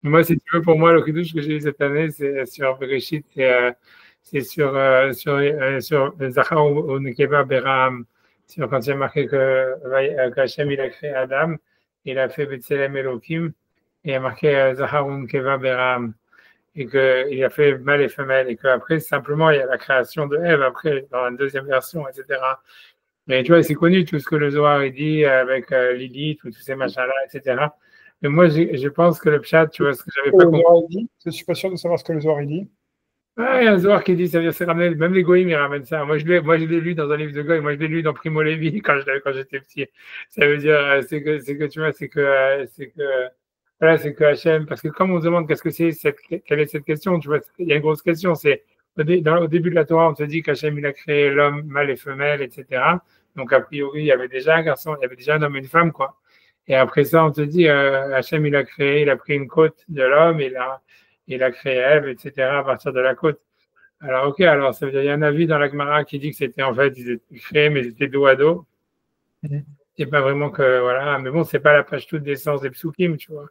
Moi, si tu veux, pour moi, le kiddush que j'ai eu cette année, c'est sur Bereshit, c'est sur Zachar ou Nekeva Beraham, sur quand il y a marqué que Hachem, il a créé Adam, il a fait B'Tselem Elohim, et il y a marqué Zachar ou Nekeva Beraham, et qu'il a fait mâle et femelle, et qu'après, simplement, il y a la création de Ève, après, dans la deuxième version, etc. Mais tu vois, c'est connu tout ce que le Zohar il dit avec Lilith, ou tous ces machins-là, etc. Mais moi, je pense que le pshat, tu vois, ce que j'avais pas Le compris. Zohar dit, je suis pas sûr de savoir ce que le Zohar il dit. Ah, il y a un Zohar qui dit, ça veut dire, c'est ramené, même les Goïms, ils ramènent ça. Moi, je l'ai lu dans un livre de Goïm, moi, je l'ai lu dans Primo Levi quand j'étais petit. Ça veut dire, tu vois, voilà, c'est que Hachem, parce que comme on se demande qu'est-ce que c'est, quelle est cette question, tu vois, il y a une grosse question, c'est, au début de la Torah, on te dit qu'Hachem, il a créé l'homme, mâle et femelle, etc. Donc, a priori, il y avait déjà un garçon, il y avait déjà un homme et une femme, quoi. Et après ça, on te dit, Hachem, il a pris une côte de l'homme, il a créé Ève, etc., à partir de la côte. Alors, ok, alors ça veut dire, il y a un avis dans la Gemara qui dit que c'était en fait, ils étaient créés, mais ils étaient dos à dos. Mhm. C'est pas vraiment que, voilà, mais bon, c'est pas la page toute des sens des psukim, tu vois.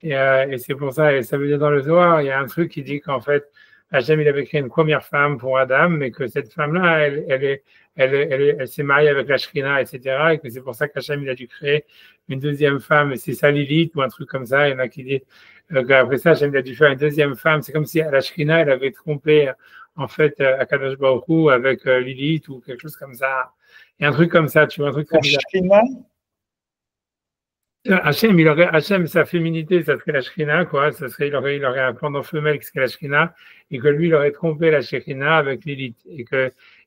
Et c'est pour ça, et ça veut dire dans le Zohar, il y a un truc qui dit qu'en fait, Hachem, il avait créé une première femme pour Adam, mais que cette femme-là, elle s'est mariée avec la Shrina, etc. Et que c'est pour ça qu'Hachem, il a dû créer une deuxième femme, et c'est ça Lilith ou un truc comme ça. Il y en a qui disent qu'après ça, Hachem, il a dû faire une deuxième femme. C'est comme si la Shrina, elle avait trompé, en fait, Akadosh Baruch Hu avec Lilith ou quelque chose comme ça. Il y a un truc comme ça, tu vois, un truc très La bizarre. Shrina, Hachem, sa féminité, ça serait la Shrina, quoi. Ça serait, il aurait un pendant femelle qui serait la Shrina, et que lui, il aurait trompé la Shrina avec Lilith.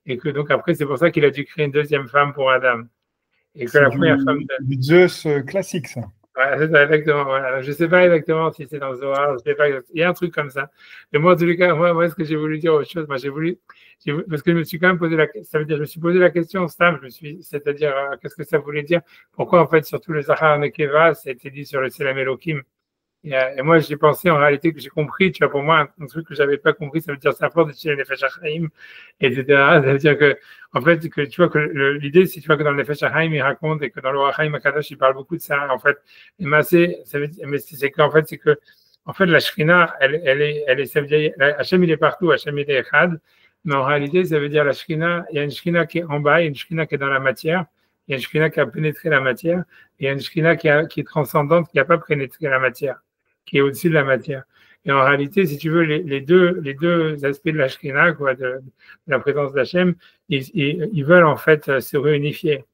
Et que donc après, c'est pour ça qu'il a dû créer une deuxième femme pour Adam. Et que c'est la première femme du Zeus classique, ça. voilà, c'est ça, exactement. Voilà. Je ne sais pas exactement si c'est dans le Zohar, je sais pas exactement. Il y a un truc comme ça. Mais moi, en tous les cas, moi ce que j'ai voulu dire autre chose, moi, parce que je me suis quand même posé ça veut dire, je me suis posé la question, Stam, c'est-à-dire, qu'est-ce que ça voulait dire? Pourquoi, en fait, surtout le Zachar Nekeva, c'était dit sur le Tselem Elohim? Et moi, j'ai pensé en réalité que j'ai compris, tu vois, pour moi, un truc que j'avais pas compris, ça veut dire c'est à force de tirer les Nefesh HaChaim, etc. Ça veut dire que, en fait, que tu vois que l'idée, c'est tu vois que dans le Nefesh HaChaim, il raconte et que dans le Hachaim Akadosh, il parle beaucoup de ça, en fait. Et Massé, ça veut dire, mais c'est qu'en fait, c'est que, en fait, la Shrina, ça veut dire, Hachem, il est partout, Hachem, il est Echad, mais en réalité, ça veut dire la Shrina, il y a une Shrina qui est en bas, il y a une Shrina qui est dans la matière, il y a une Shrina qui a pénétré la matière, et il y a une Shrina qui est transcendante, qui n'a pas pénétré la matière, qui est au-dessus de la matière. Et en réalité, si tu veux, les deux aspects de la Shrina, quoi, de la présence d'Hachem, ils veulent en fait se réunifier.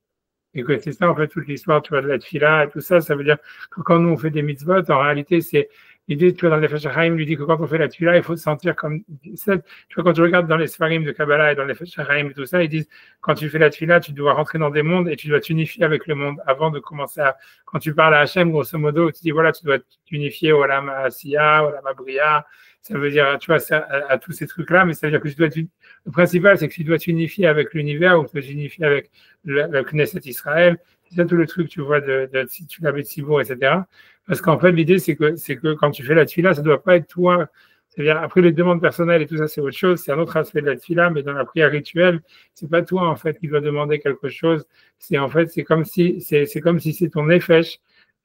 Et que c'est ça, en fait, toute l'histoire, tu vois, de la tfila et tout ça, ça veut dire que quand nous, on fait des mitzvot, en réalité, c'est l'idée, tu vois, dans les Nefesh HaChaim, lui dit que quand on fait la tfila, il faut se sentir comme, tu vois, quand tu regardes dans les Sfarim de Kabbalah et dans les Nefesh HaChaim et tout ça, ils disent, quand tu fais la tfila, tu dois rentrer dans des mondes et tu dois t'unifier avec le monde avant de commencer quand tu parles à Hachem, grosso modo, tu dis, voilà, tu dois t'unifier au Olam Asiya, au Olam Abriya, ça veut dire, tu vois, à tous ces trucs-là, mais ça veut dire que le principal, c'est que tu dois t'unifier avec l'univers ou tu dois t'unifier avec le Knesset Israël. C'est ça tout le truc, tu vois, de si tu l'avais de Sibour, etc. Parce qu'en fait, l'idée, c'est que quand tu fais la tfila, ça ne doit pas être toi. C'est-à-dire, après les demandes personnelles et tout ça, c'est autre chose, c'est un autre aspect de la tfila, mais dans la prière rituelle, c'est pas toi, en fait, qui dois demander quelque chose. C'est comme si c'est ton nefesh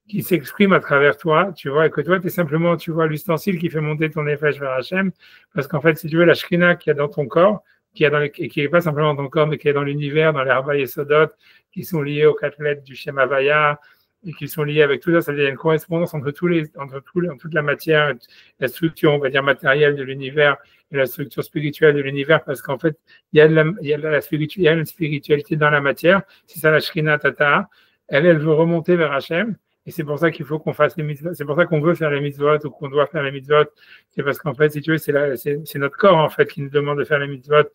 qui s'exprime à travers toi, tu vois, et que toi, tu es simplement, tu vois, l'ustensile qui fait monter ton nefesh vers Hachem, parce qu'en fait, si tu veux, la shrina qui est dans ton corps, qui est pas simplement dans ton corps, mais qui est dans l'univers, dans les Arba Yesodot, qui sont liés aux 4 lettres du Shem Havaya, et qui sont liés avec tout ça, ça veut dire une correspondance entre toute la matière, la structure, on va dire, matérielle de l'univers et la structure spirituelle de l'univers, parce qu'en fait, il y a une spiritualité dans la matière, c'est ça la Shrina Tata, elle veut remonter vers Hachem, et c'est pour ça qu'il faut qu'on fasse les mitzvot, c'est pour ça qu'on veut faire les mitzvot ou qu'on doit faire les mitzvot, c'est parce qu'en fait, si tu veux, c'est notre corps, en fait, qui nous demande de faire les mitzvot,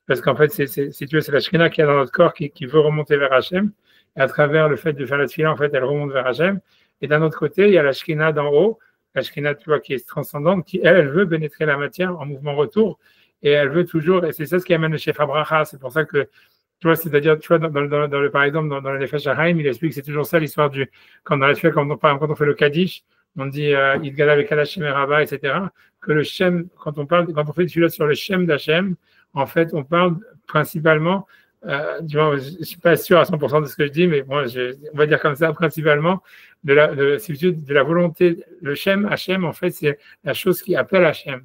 parce qu'en fait, si tu veux, c'est la Shrina qui est dans notre corps qui veut remonter vers Hachem, et à travers le fait de faire la tefila, en fait, elle remonte vers Hachem. Et d'un autre côté, il y a la Shrina d'en haut, la Shrina, tu vois, qui est transcendante, qui, elle veut pénétrer la matière en mouvement retour, et elle veut toujours, et c'est ça ce qui amène le Chef Abraha, c'est pour ça que, tu vois, c'est-à-dire, tu vois, par exemple, dans le Nefesh HaChaim, il explique que c'est toujours ça l'histoire quand dans la tefila, quand on fait le Kaddish, on dit, Idgala Vekala Shem Eraba, etc., que le Shem, quand on fait le tefila sur le Shem d'Hachem, en fait, on parle principalement tu vois, je ne suis pas sûr à 100% de ce que je dis, mais bon, on va dire comme ça, principalement, de la volonté, le Shem, Hachem, en fait, c'est la chose qui appelle Hachem.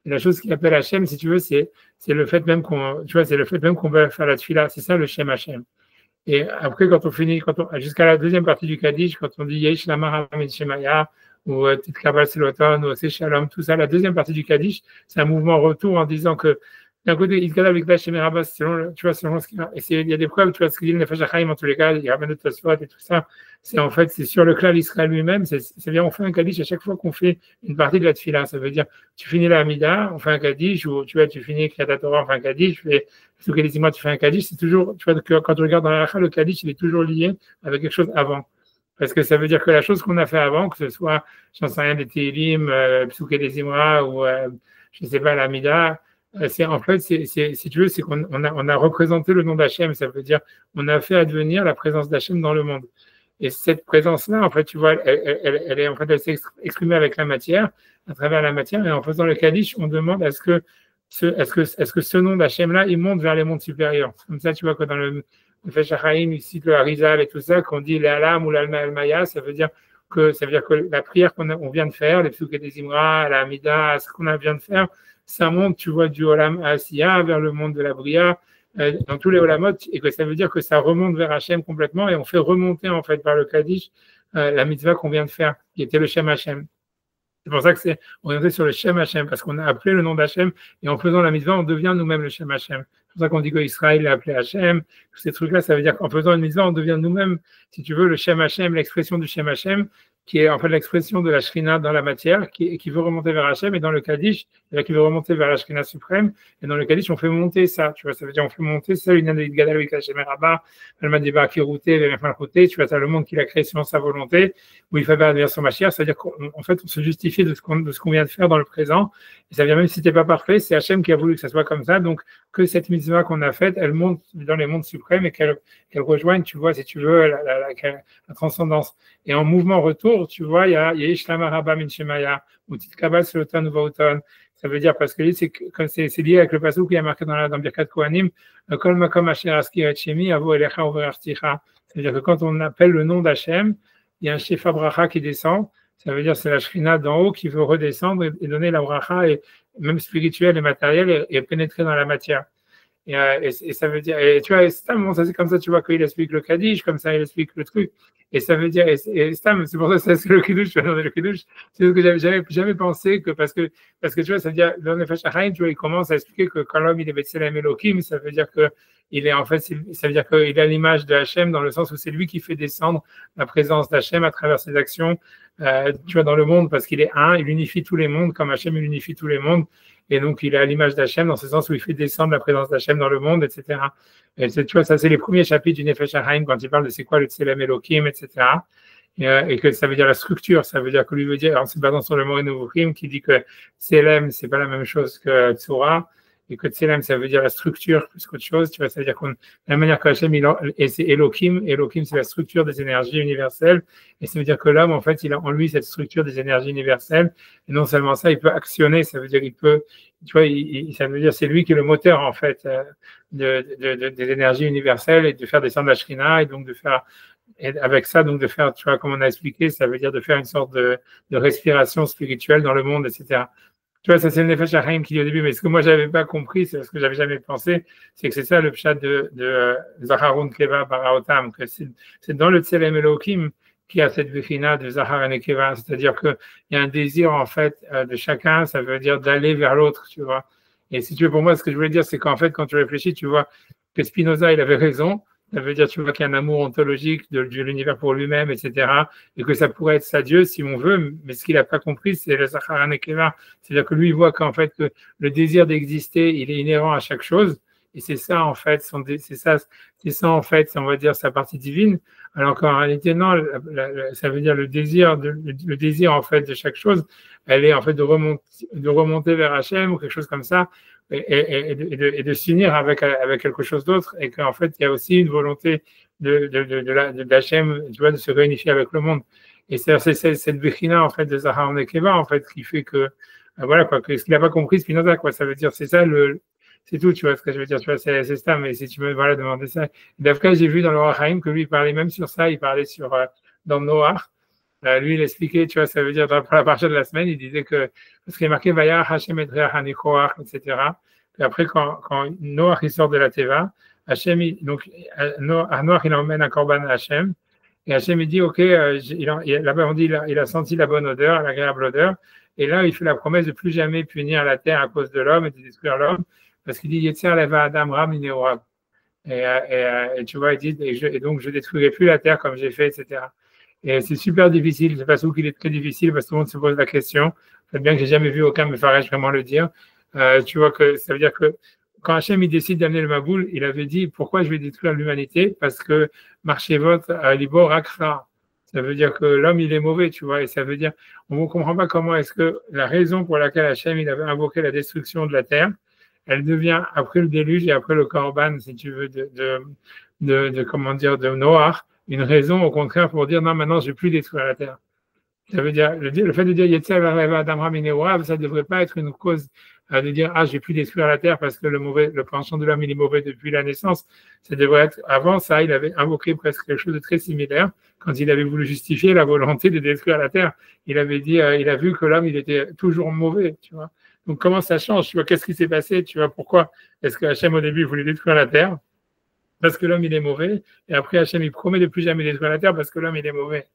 Et la chose qui appelle Hachem, si tu veux, c'est le fait même tu vois, c'est le fait même qu'on va faire la tefila. C'est ça le Shem Hachem. Et après, quand on finit, jusqu'à la deuxième partie du Kaddish, quand on dit Yesh Lamar Amin Shemaya, ou Titkabal Seloton, ou Shalom, tout ça, la deuxième partie du Kaddish, c'est un mouvement retour en disant que d'un côté, Itkadal Vikdash Shemerabas, selon, tu vois, selon ce qu'il a. Et il y a des preuves, tu vois, ce qu'il dit le Nefesh HaChaim, en tous les cas, il ramène de Tosfot et tout ça. C'est en fait, c'est sur le clan Israël lui-même. C'est-à-dire, on fait un Kaddish à chaque fois qu'on fait une partie de la Tfila. Ça veut dire, tu finis la Hamida, on fait un Kaddish, ou tu vois, tu finis Kriyat Torah, on fait un Kaddish, tu fais Soukelisima, tu fais un Kaddish. C'est toujours, tu vois, quand tu regardes dans la Halakha, le Kaddish, il est toujours lié avec quelque chose avant. Parce que ça veut dire que la chose qu'on a fait avant, que ce soit, j'en sais rien, des Télim, Soukelisima, ou, je ne sais pas, l'Amida, c'est en fait, si tu veux, c'est qu'on a représenté le nom d'Hachem. Ça veut dire on a fait advenir la présence d'Hachem dans le monde. Et cette présence-là, en fait, tu vois, elle est en fait, elle s'est exprimée avec la matière, à travers la matière. Et en faisant le Kaddish, on demande est-ce que ce nom d'Hachem-là, il monte vers les mondes supérieurs. Comme ça, tu vois que dans le Nefesh HaChaim, il cite le Harizal et tout ça, qu'on dit l'Alam ou l'Alma El-Maya, ça veut dire que la prière qu'on vient de faire, les Psuké des Imra, la Hamida, ce qu'on vient de faire, ça monte, tu vois, du Olam Asiya vers le monde de la Bria, dans tous les Olamot, et que ça veut dire que ça remonte vers Hachem complètement, et on fait remonter, en fait, par le Kaddish, la mitzvah qu'on vient de faire, qui était le Shem Hachem. C'est pour ça que c'est orienté sur le Shem Hachem, parce qu'on a appelé le nom d'Hachem, et en faisant la mitzvah, on devient nous-mêmes le Shem Hachem. C'est pour ça qu'on dit qu'Israël est appelé Hachem. Tous ces trucs-là, ça veut dire qu'en faisant une mitzvah, on devient nous-mêmes, si tu veux, le Shem Hachem, l'expression du Shem Hachem, qui est en fait l'expression de la Shrina dans la matière, qui veut remonter vers Hachem, et dans le Kaddish, qui veut remonter vers la Shrina suprême, et dans le Kaddish, on fait monter ça, tu vois, ça veut dire on fait monter ça, une année de Gadal avec Hachem Rabba, Almadiba Kirouté, Vermefmalchoté, tu vois, c'est le monde qu'il a créé selon sa volonté, où il fait venir son Mashiach, c'est-à-dire qu'en fait, on se justifie de ce qu'on vient de faire dans le présent, et ça veut dire même si c'était pas parfait, c'est Hachem qui a voulu que ça soit comme ça, donc que cette mitzvah qu'on a faite, elle monte dans les mondes suprêmes et qu'elle rejoigne, tu vois, si tu veux, la transcendance. Et en mouvement retour, tu vois, il y a Ishlamar Rabba Min Shemaya, ou Titkabal Selotan ou Vauton. Ça veut dire, parce que c'est lié avec le passage qui est marqué dans Birkat Kohanim, Kol Makom Asher Aski Etchemi, Avo Elecha Uverarticha. C'est-à-dire que quand on appelle le nom d'Hachem, il y a un Shefa Bracha qui descend. Ça veut dire c'est la Shrina d'en haut qui veut redescendre et donner la bracha, et même spirituelle et matérielle, et pénétrer dans la matière. Et ça veut dire, et tu vois, Stam, c'est comme ça, tu vois, qu'il explique le Kaddish, comme ça, il explique le truc. Et ça veut dire, et Stam, c'est pour ça que c'est le Kiddush, tu vois, dans le Kiddush, c'est ce que j'avais jamais pensé, parce que, tu vois, ça veut dire, dans le Nefesh HaChaim, tu vois, il commence à expliquer que quand l'homme, il est Betselem Elohim, ça veut dire que, il est, en fait, ça veut dire qu'il a l'image de Hachem dans le sens où c'est lui qui fait descendre la présence d'Hachem à travers ses actions, tu vois, dans le monde, parce qu'il est un, il unifie tous les mondes, comme Hachem, il unifie tous les mondes. Et donc, il a l'image d'Hachem dans ce sens où il fait descendre la présence d'Hachem dans le monde, etc. Et tu vois, ça, c'est les premiers chapitres du Nefesh HaChaim quand il parle de c'est quoi le Tselem Elohim, etc. Et que ça veut dire la structure, ça veut dire que lui veut dire, en se basant sur le mot Nevuchim, qui dit que Tselem, c'est pas la même chose que Tzura, et que Tselem, ça veut dire la structure plus qu'autre chose, tu vois, ça veut dire de la manière que Hachem, et c'est Elohim, c'est la structure des énergies universelles, et ça veut dire que l'homme, en fait, il a en lui cette structure des énergies universelles, et non seulement ça, il peut actionner, ça veut dire il peut, tu vois, ça veut dire c'est lui qui est le moteur, en fait, des énergies universelles, et de faire descendre la Shrina, et donc de faire, et avec ça, donc de faire, tu vois, comme on a expliqué, ça veut dire de faire une sorte de respiration spirituelle dans le monde, etc. Tu vois, ça c'est le Nefesh HaChaim qui dit au début, mais ce que moi j'avais pas compris, c'est ce que j'avais jamais pensé, c'est que c'est ça le pshat de Zacharun Keva Baraotam, que c'est dans le Tselem Elohim qui a cette vechina de Zachar et Keva, c'est-à-dire qu'il y a un désir en fait de chacun, ça veut dire d'aller vers l'autre, tu vois. Et si tu veux, pour moi, ce que je voulais dire, c'est qu'en fait, quand tu réfléchis, tu vois que Spinoza, il avait raison. Ça veut dire, tu vois, qu'il y a un amour ontologique de l'univers pour lui-même, etc. Et que ça pourrait être sa Dieu si on veut, mais ce qu'il n'a pas compris, c'est le Zachar Nekeva. C'est-à-dire que lui, il voit qu'en fait, que le désir d'exister, il est inhérent à chaque chose. Et c'est ça, en fait, en fait, on va dire, sa partie divine. Alors qu'en réalité, non, ça veut dire le désir, en fait, de chaque chose, elle est, en fait, de remonter vers Hachem ou quelque chose comme ça. Et de s'unir avec quelque chose d'autre, et qu'en fait, il y a aussi une volonté d'Hachem, tu vois, de se réunifier avec le monde. Et c'est cette bechina, en fait, de Zahar Nekeva, en fait, qui fait que, voilà, quoi, que ce qu'il n'a pas compris, Spinoza, quoi, ça veut dire, c'est ça C'est tout, tu vois ce que je veux dire, tu vois, c'est ça, mais si tu me voilà, demander ça. D'après, j'ai vu dans le Orach Chaim que lui, il parlait même sur ça, il parlait sur, dans Noach. Lui, il expliquait, tu vois, ça veut dire, pour la partie de la semaine, il disait que, parce qu'il est marqué, Vayar Hashem et Hanichoach, etc. Puis après, quand Noach, il sort de la Teva, Hashem, donc, Noach, il emmène un korban à Hashem, et Hashem, il dit, OK, là-bas, on dit, il a senti la bonne odeur, l'agréable odeur, et là, il fait la promesse de plus jamais punir la terre à cause de l'homme et de détruire l'homme, parce qu'il dit, Yetzer leva Adam Ram Ineorab. Et tu vois, il dit, et donc, je ne détruirai plus la terre comme j'ai fait, etc. Et c'est super difficile, je ne sais pas où qu'il est très difficile parce que tout le monde se pose la question. C'est bien que j'ai jamais vu aucun Mefarech vraiment le dire. Tu vois que ça veut dire que quand Hachem il décide d'amener le Maboul, il avait dit pourquoi je vais détruire l'humanité parce que Marchevot Libo Rakra. Ça veut dire que l'homme il est mauvais, tu vois, et ça veut dire on ne comprend pas comment est-ce que la raison pour laquelle Hachem il avait invoqué la destruction de la terre, elle devient après le déluge et après le Korban, si tu veux, comment dire, de Noach, une raison au contraire pour dire non, maintenant je ne vais plus détruire la terre. Ça veut dire, le fait de dire Yetzer Adam Raminewab, ça ne devrait pas être une cause de dire ah, je ne vais plus détruire la terre parce que le penchant de l'homme il est mauvais depuis la naissance. Ça devrait être, avant ça, il avait invoqué presque quelque chose de très similaire quand il avait voulu justifier la volonté de détruire la terre. Il avait dit, il a vu que l'homme il était toujours mauvais, tu vois. Donc comment ça change, tu vois, qu'est-ce qui s'est passé, tu vois, pourquoi est-ce que Hachem au début voulait détruire la terre parce que l'homme il est mauvais, et après Hachem il promet de plus jamais détruire la terre parce que l'homme il est mauvais.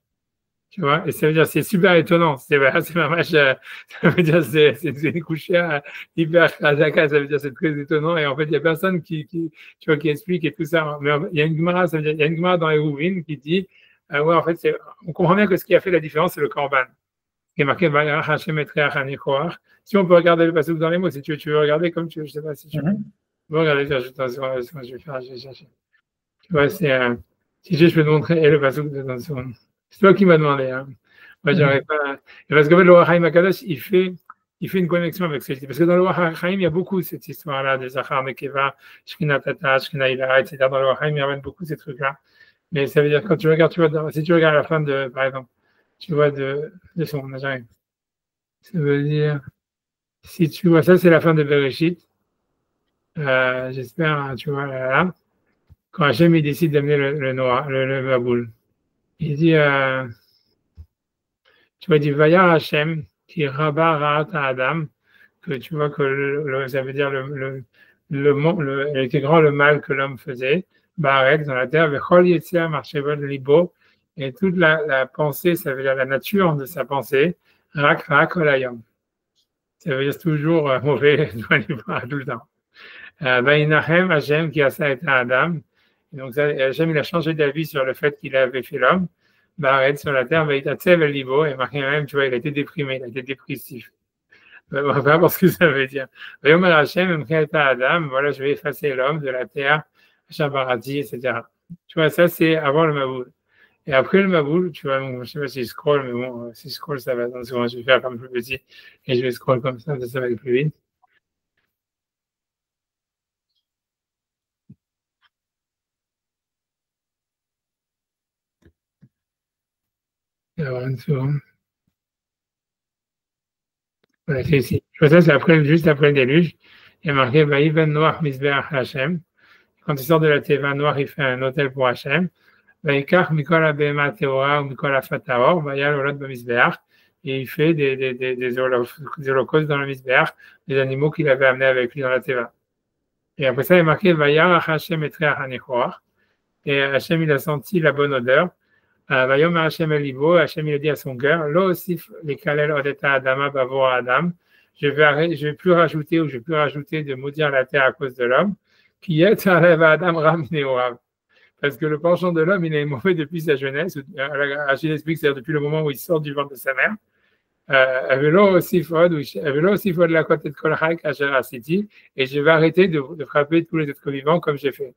Tu vois, et ça veut dire c'est super étonnant. C'est mamach, ça veut dire c'est une couchère hyper khazaka, ça veut dire c'est très étonnant. Et en fait, il y a personne tu vois, qui explique et tout ça. Mais il y a une Gemara, ça veut dire il y a une Gemara dans Eruvin qui dit ouais, en fait, on comprend bien que ce qui a fait la différence, c'est le korban. Qui est marqué Hachem et Triachanichoach. Si on peut regarder le passage dans les mots, si tu veux regarder comme tu veux, je sais pas si tu veux. Bon, regardez, je vais chercher. Tu vois, si je peux te montrer, et le passage de c'est toi qui m'as demandé. Hein. Moi, j'arrive pas. Parce qu'en fait, le Oach Akadosh, il fait une connexion avec ce que je dis. Parce que dans le Oach il y a beaucoup cette histoire-là de Zachar, Mekeva, Shkina Tata, Shkina Ila, etc. Dans le Oach il y a beaucoup ces trucs-là. Mais ça veut dire, quand tu regardes, si tu regardes la fin de, par exemple, tu vois de son, j'arrive. Ça veut dire, si tu vois ça, c'est la fin de Bereshit. J'espère, tu vois, là. Quand Hachem il décide d'amener le Maboul. Il dit, tu vois, il dit Vayar Hachem, qui rabat Ra'at Adam, que tu vois que ça veut dire il était grand le mal que l'homme faisait, Ba'arek dans la terre, Vechol Yetzer Marchevot Libo, et toute la pensée, ça veut dire la nature de sa pensée, Rak Olayom. Ça veut dire toujours mauvais, tout le temps. Vainachem Hachem qui a ça été Adam. Et donc, Hachem, il a changé d'avis sur le fait qu'il avait fait l'homme. Arrête sur la terre, Vaïtatsev El Libo, et marqué même, tu vois, il a été déprimé, il a été dépressif. On va voir ce que ça veut dire. Vayomer Hachem, Adam, voilà, je vais effacer l'homme de la terre, Shabarati, etc. Tu vois, ça, c'est avant le Maboul. Et après le Maboul, tu vois, je ne sais pas si je scroll, mais bon, si je scroll, ça va. Donc, souvent, je vais faire comme plus petit, et je vais scroll comme ça va aller plus vite. Alors, une seconde. Voilà, c'est ici. Ça, c'est juste après le déluge. Il y a marqué Vaïven Noach Misbeach Hachem. Quand il sort de la Teva, Noach, il fait un hôtel pour Hachem. Vaïkach Mikol Abema Teora ou Mikol Afataor, Vaïal Olot Bamisbeach. Et il fait des holocaustes dans le Misbeach, des animaux qu'il avait amenés avec lui dans la Teva. Et après ça, il est marqué Vaïal Hachem et Treach Hanichoach. Et Hachem, il a senti la bonne odeur. Vayom Hachem Elibo, Hachem il a dit à son cœur, Lo osif les kalel odeta adama bavo Adam, je vais plus rajouter de maudire la terre à cause de l'homme, qui est Adam Ram Neorav. Parce que le penchant de l'homme, il est mauvais depuis sa jeunesse. Achille explique, c'est-à-dire depuis le moment où il sort du ventre de sa mère. Avelo aussi fod la côte de Kolchak Asher Asiti, et je vais arrêter de frapper tous les êtres vivants comme j'ai fait.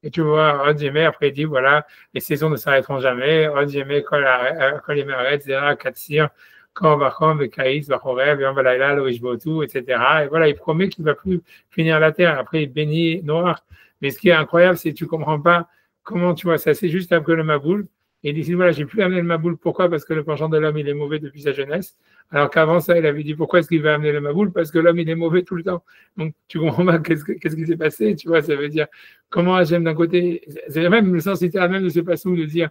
Et tu vois, Odjemé, après, il dit, voilà, les saisons ne s'arrêteront jamais. Odjemé, Kolimaret, Zera, Katsir, Kor, Bachom, Bekaïs, Bachorev, Yambalaïla, Loishbotu, etc. Et voilà, il promet qu'il ne va plus finir la terre. Après, il bénit Noir. Mais ce qui est incroyable, c'est que tu ne comprends pas comment, tu vois, ça, c'est juste après le Maboul. Et il dit, voilà, j'ai plus amené le maboul. Pourquoi? Parce que le penchant de l'homme, il est mauvais depuis sa jeunesse. Alors qu'avant ça, il avait dit, pourquoi est-ce qu'il va amener le maboul? Parce que l'homme, il est mauvais tout le temps. Donc, tu comprends pas qu'est-ce qui s'est passé, tu vois, ça veut dire, comment Hachem d'un côté, c'est même le sens littéral même de ce passage de dire,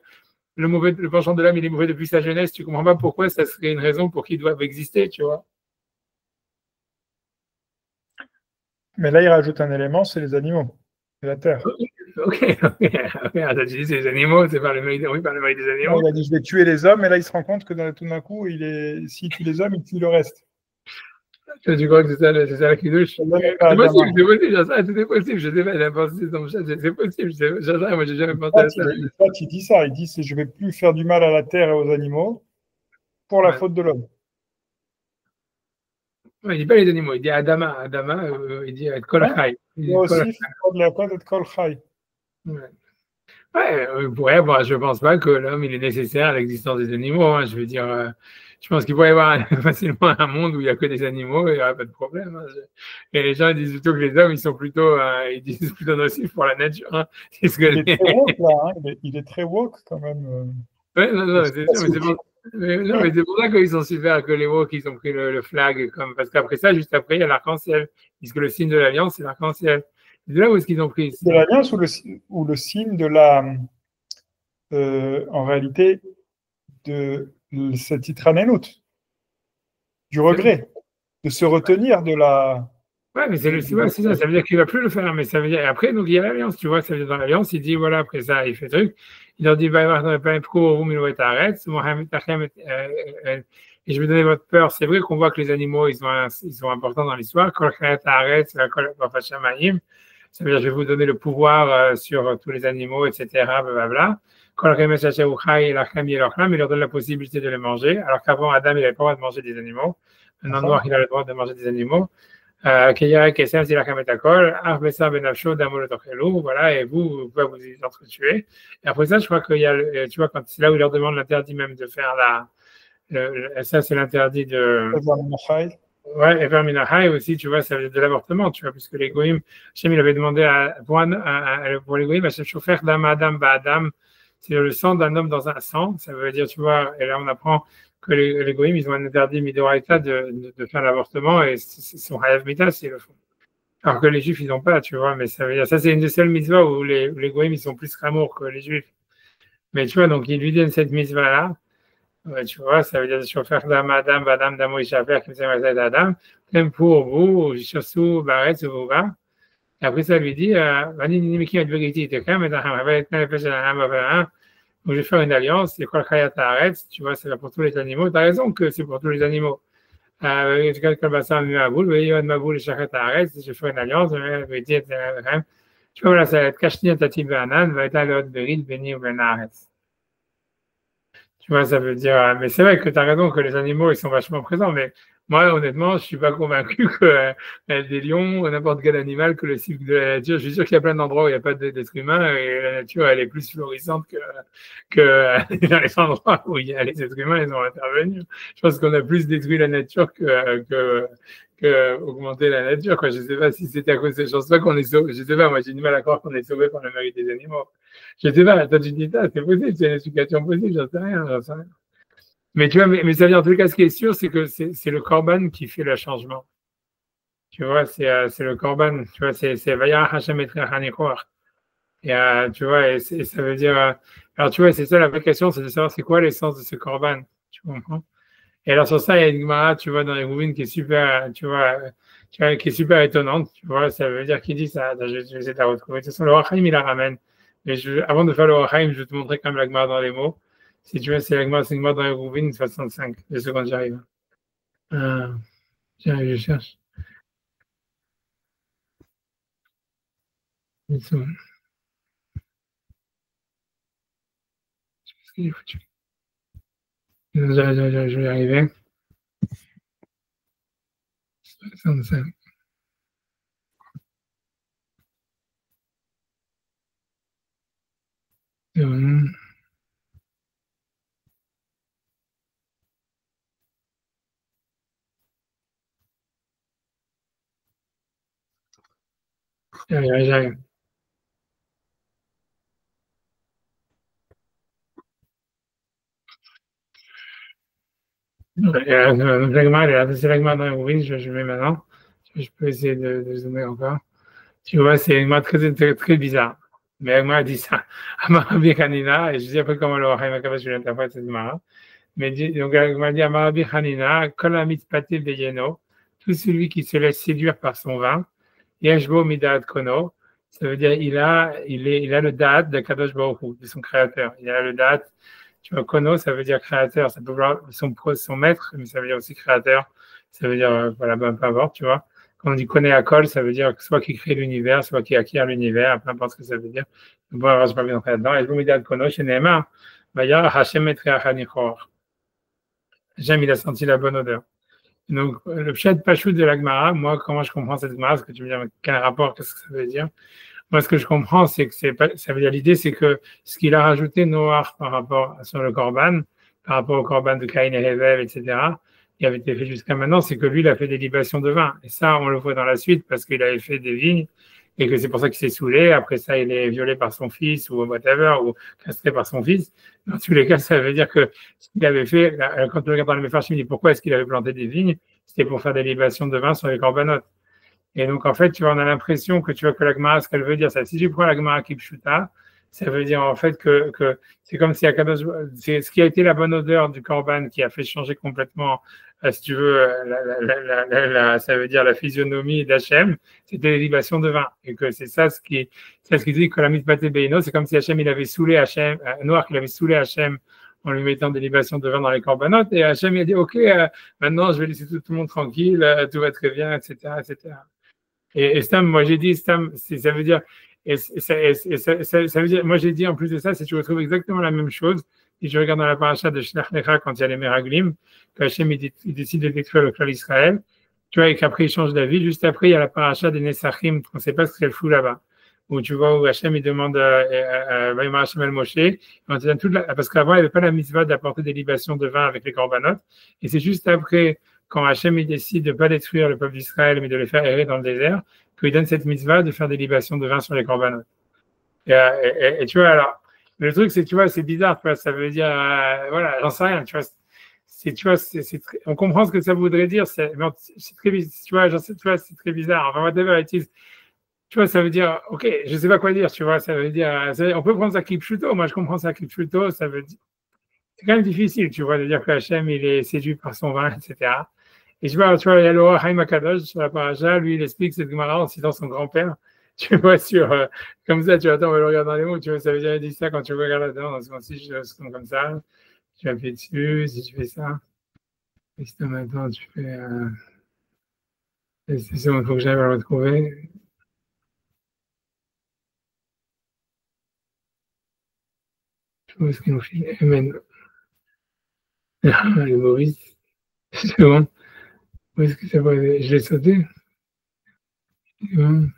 le penchant de l'homme, il est mauvais depuis sa jeunesse, tu comprends pas pourquoi ça serait une raison pour qu'ils doivent exister, tu vois. Mais là, il rajoute un élément, c'est les animaux, c'est la terre. Ok. Attends, tu dis c'est les animaux, c'est par le mérite, oui, par le mérite des Non, animaux. il a dit, je vais tuer les hommes, et là, il se rend compte que tout d'un coup, s'il tue les hommes, il tue le reste. Tu crois que c'est ça la kidouche? Ça donne C'est à Adama. possible, c'est possible, ça, tout est possible, je sais pas, il a pensé dans le chat, c'est possible, moi j'ai jamais pensé à ça. Il dit ça, il dit, je ne vais plus faire du mal à la terre et aux animaux pour la Ouais. faute de l'homme. Ouais, il dit pas les animaux, il dit Adama, il dit Kol Hein? Chai. Il y a aussi, de la code de Kol Chai. Ouais. Ouais, bon, je pense pas que l'homme il est nécessaire à l'existence des animaux. Hein. Je veux dire, je pense qu'il pourrait y avoir facilement un monde où il n'y a que des animaux et il n'y aurait pas de problème. Hein. Et les gens ils disent plutôt que les hommes ils sont plutôt, ils disent plutôt nocifs pour la nature. Hein. C'est ce que Il est très woke, là. Hein. Il est très woke, quand même. Ouais, non, c'est sûr, mais c'est pour ça qu'ils sont super, que les woke, ils ont pris le flag, comme, parce qu'après ça, juste après, il y a l'arc-en-ciel, puisque le signe de l'alliance, c'est l'arc-en-ciel. C'est de là où est-ce qu'ils ont pris De l'alliance ou le signe de en réalité, de cette itranenout, du regret, de se retenir de la. Ouais, mais ouais, c'est ça, ça veut dire qu'il va plus le faire, mais ça veut dire, et après, donc, il y a l'alliance, tu vois, ça veut dire dans l'alliance, il dit, voilà, après ça, il fait truc, il leur dit, va y avoir dans le plein pro, vous, mais arrête, et je vais donner votre peur. C'est vrai qu'on voit que les animaux, ils sont importants dans l'histoire. Ça veut dire, je vais vous donner le pouvoir sur tous les animaux, etc., blablabla. Il leur donne la possibilité de les manger, alors qu'avant, Adam, il n'avait pas le droit de manger des animaux. Maintenant, Noir, il a le droit de manger des animaux. Voilà, et vous pouvez vous entretuer. Et après ça, je crois qu'il y a, tu vois, quand c'est là où il leur demande l'interdit même de faire ça c'est l'interdit de, ouais, Ever Minachai aussi, tu vois, ça veut dire de l'avortement, tu vois, puisque les Goïms, Hachem, il avait demandé pour les Goïms, Hachem, Shofer Dam Adam Ba'adam, c'est le sang d'un homme dans un sang, ça veut dire, tu vois, et là on apprend que les Goïms, ils ont un interdit midoraita de faire l'avortement, et c'est son Hayav Mita, c'est le fond. Alors que les Juifs, ils n'ont pas, tu vois, mais ça veut dire, ça c'est une des seules mitzvahs où les Goïms, ils sont plus amour que les Juifs. Mais tu vois, donc ils lui donnent cette mitzvah-là, ouais, tu vois, ça veut dire chauffeur d'Adam, Badam, Damo, Ishafer, qui me sert d'Adam, même pour vous, Chassou, Baret, Souva. Et après, ça lui dit, Vani Nimiki, Advogiti, Tekam, et donc je vais faire une alliance, c'est quoi le Khayat Haaretz, tu vois, c'est là pour tous les animaux. Tu as raison que c'est pour tous les animaux. Je vais faire une alliance, tu vois, voilà, ça va être Kashni, Tatim, Be'anan, va être Alot, Berid, Beni, ou Ben Haaretz. Tu vois, ça veut dire, mais c'est vrai que tu as raison que les animaux, ils sont vachement présents, mais moi, honnêtement, je suis pas convaincu que des lions, ou n'importe quel animal, que le cycle de la nature, je suis sûr qu'il y a plein d'endroits où il n'y a pas d'être humain et la nature, elle est plus florissante que dans les endroits où il y a les êtres humains, ils ont intervenu. Je pense qu'on a plus détruit la nature que augmenter la nature, quoi. Je sais pas si c'était à cause de, je pense pas qu'on est sauvé, je sais pas, moi, j'ai du mal à croire qu'on est sauvé par le mérite des animaux. Je sais pas, toi tu dis ça, c'est possible, c'est une explication possible, j'en sais rien. Mais tu vois, mais ça veut dire en tout cas, ce qui est sûr, c'est que c'est le Corban qui fait le changement. Tu vois, c'est le Corban, tu vois, c'est Vayar Hashem et Hanichoach. Et tu vois, et ça veut dire, alors tu vois, c'est ça la vraie question, c'est de savoir c'est quoi l'essence de ce Corban. Tu comprends? Et alors sur ça, il y a une Gemara, tu vois, dans les Rouvines qui est super, qui est super étonnante, tu vois, ça veut dire qu'il dit ça, attends, je vais essayer de la retrouver. De toute façon, le Rachaim, il la ramène. Mais avant de faire le Rachaim, je vais te montrer quand même la Gemara dans les mots. Si tu veux, c'est la Gemara, c'est une Gemara dans les Rouvines, 65, 2 secondes, j'arrive. Euh, j'arrive, je cherche. Une seconde. Qu'est-ce qu'il est foutu? Je vais y arriver. 65. J'arrive. Donc, l'agma, c'est l'agma dans oui, je mets maintenant. Je peux essayer de zoomer encore. Tu vois, c'est une très, très, très bizarre. Mais l'agma a dit ça. Amarabi Hanina, et je sais pas comment le Haïm Akabash l'interprète cette Mara. Mais donc, l'agma dit Amarabi Hanina, Kolamit Patil de Yeno, tout celui qui se laisse séduire par son vin, Yeshbo Midat Kono, ça veut dire il a le date de Kadosh Baruch Hu, de son créateur. Il a le date. Tu vois, Kono, ça veut dire créateur, ça peut vouloir son maître, mais ça veut dire aussi créateur. Ça veut dire, voilà, peu importe, tu vois. Quand on dit connaît à Kol, ça veut dire soit qui crée l'univers, soit qui acquiert l'univers, peu importe ce que ça veut dire. Bon, alors, je ne vais pas bien entrer là-dedans. Et Midat Kono, chez Neymar, Bayar Hashem et Triachanichor. Hashem, il a senti la bonne odeur. Donc, le pshat pashut de la Gemara, moi, comment je comprends cette Gemara, parce que tu me dis, quel rapport, qu'est-ce que ça veut dire? Moi, ce que je comprends, c'est que ça veut dire l'idée, c'est que ce qu'il a rajouté Noach par rapport sur le Corban, par rapport au Corban de Caïn et Hevel, etc., qui avait été fait jusqu'à maintenant, c'est que lui, il a fait des libations de vin. Et ça, on le voit dans la suite parce qu'il avait fait des vignes et que c'est pour ça qu'il s'est saoulé. Après ça, il est violé par son fils ou whatever, ou castré par son fils. Dans tous les cas, ça veut dire que ce qu'il avait fait, quand on regarde dans le Mefarshim, il dit pourquoi est-ce qu'il avait planté des vignes? C'était pour faire des libations de vin sur les corbanotes. Et donc, en fait, tu vois, on a l'impression que tu vois que la Gemara, ce qu'elle veut dire, ça, si tu prends la Gemara Kipshuta, ça veut dire en fait que c'est comme si c'est ce qui a été la bonne odeur du Corban qui a fait changer complètement, si tu veux, ça veut dire la physionomie d'Hachem, c'était les libations de vin. Et que c'est ça ce qui dit que la mitpate beino, c'est comme si Hachem, il avait saoulé Hachem, Noir, qu'il avait saoulé Hachem en lui mettant des libations de vin dans les corbanotes. Et Hachem, il a dit, OK, maintenant, je vais laisser tout le monde tranquille, tout va très bien, etc., etc. Et Stam, moi j'ai dit, Stam, ça veut dire, ça veut dire, moi j'ai dit en plus de ça, c'est que tu retrouves exactement la même chose. Si je regarde dans la paracha de Shlach Lecha, quand il y a les Meraglim, qu'Hachem il décide de détruire le clan d'Israël, tu vois, et qu'après il change d'avis. Juste après, il y a la paracha des Nesachim, on ne sait pas ce qu'elle fout là-bas. Où tu vois, où Hachem il demande Vaïmar Hachem el Moshe, parce qu'avant il n'y avait pas la mitzvah d'apporter des libations de vin avec les corbanotes. Et c'est juste après, quand Hachem il décide de ne pas détruire le peuple d'Israël, mais de les faire errer dans le désert, qu'il donne cette mitzvah de faire des libations de vin sur les corbanotes. Et tu vois, alors, le truc, c'est, tu vois, c'est bizarre, tu vois, ça veut dire, voilà, j'en sais rien, tu vois, on comprend ce que ça voudrait dire, c'est très bizarre, tu vois, c'est très bizarre. Enfin, whatever it is, tu vois, ça veut dire, ok, je sais pas quoi dire, tu vois, ça veut dire, on peut prendre ça Kipshuto, moi je comprends ça Kipshuto, ça veut dire, c'est quand même difficile, tu vois, de dire que Hachem, il est séduit par son vin, etc. Et tu vois, il y a le Haïm Akadosh sur la paracha, lui, il explique cette Gemara en citant son grand-père. Tu vois, comme ça, tu attends, on va le regarder dans les mots, tu vois, ça veut dire, il dit ça quand tu regardes là-dedans, si je reste comme ça, tu appuies dessus, si tu fais ça, et si maintenant tu fais, c'est ça, il faut que j'aille le retrouver. Je vois ce qu'il nous file, Amen. Le Maurice, c'est bon. Où est-ce que ça va? Je l'ai sauté. C'est bon.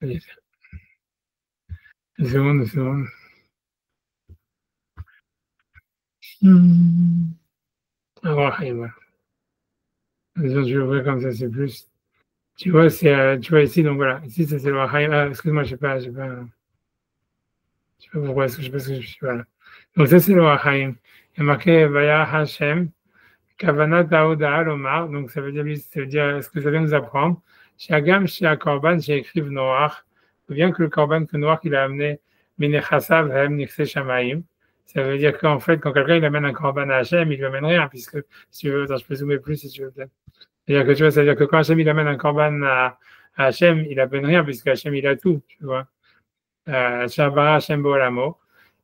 Une seconde, une seconde. Ah, voilà. Je vais ouvrir comme ça, c'est plus. Tu vois, tu vois ici, donc voilà. Ici, ça c'est le Wahaim. Ah, excuse-moi, je sais pas pourquoi, je sais pas ce que je suis, voilà. Donc ça c'est le Wahaim. Il y a marqué Vaya Hashem, Kavanat Daouda Lomar. Donc ça veut dire ce que ça vient nous apprendre. Chez Agam, chez Akorban, j'ai écrit Noach. Bien que le Korban que Noach il a amené, Minechasav Hem Nichse Shamaim. Ça veut dire qu'en fait, quand quelqu'un il amène un Korban à Hachem, il lui amène rien, puisque si tu veux, attends, je peux zoomer plus si tu veux peut-être. C'est-à-dire que tu vois, c'est-à-dire que quand Hachem il amène un Korban à Hachem, il amène rien, puisque Hachem il a tout, tu vois. Shabara Hachem Boalamo.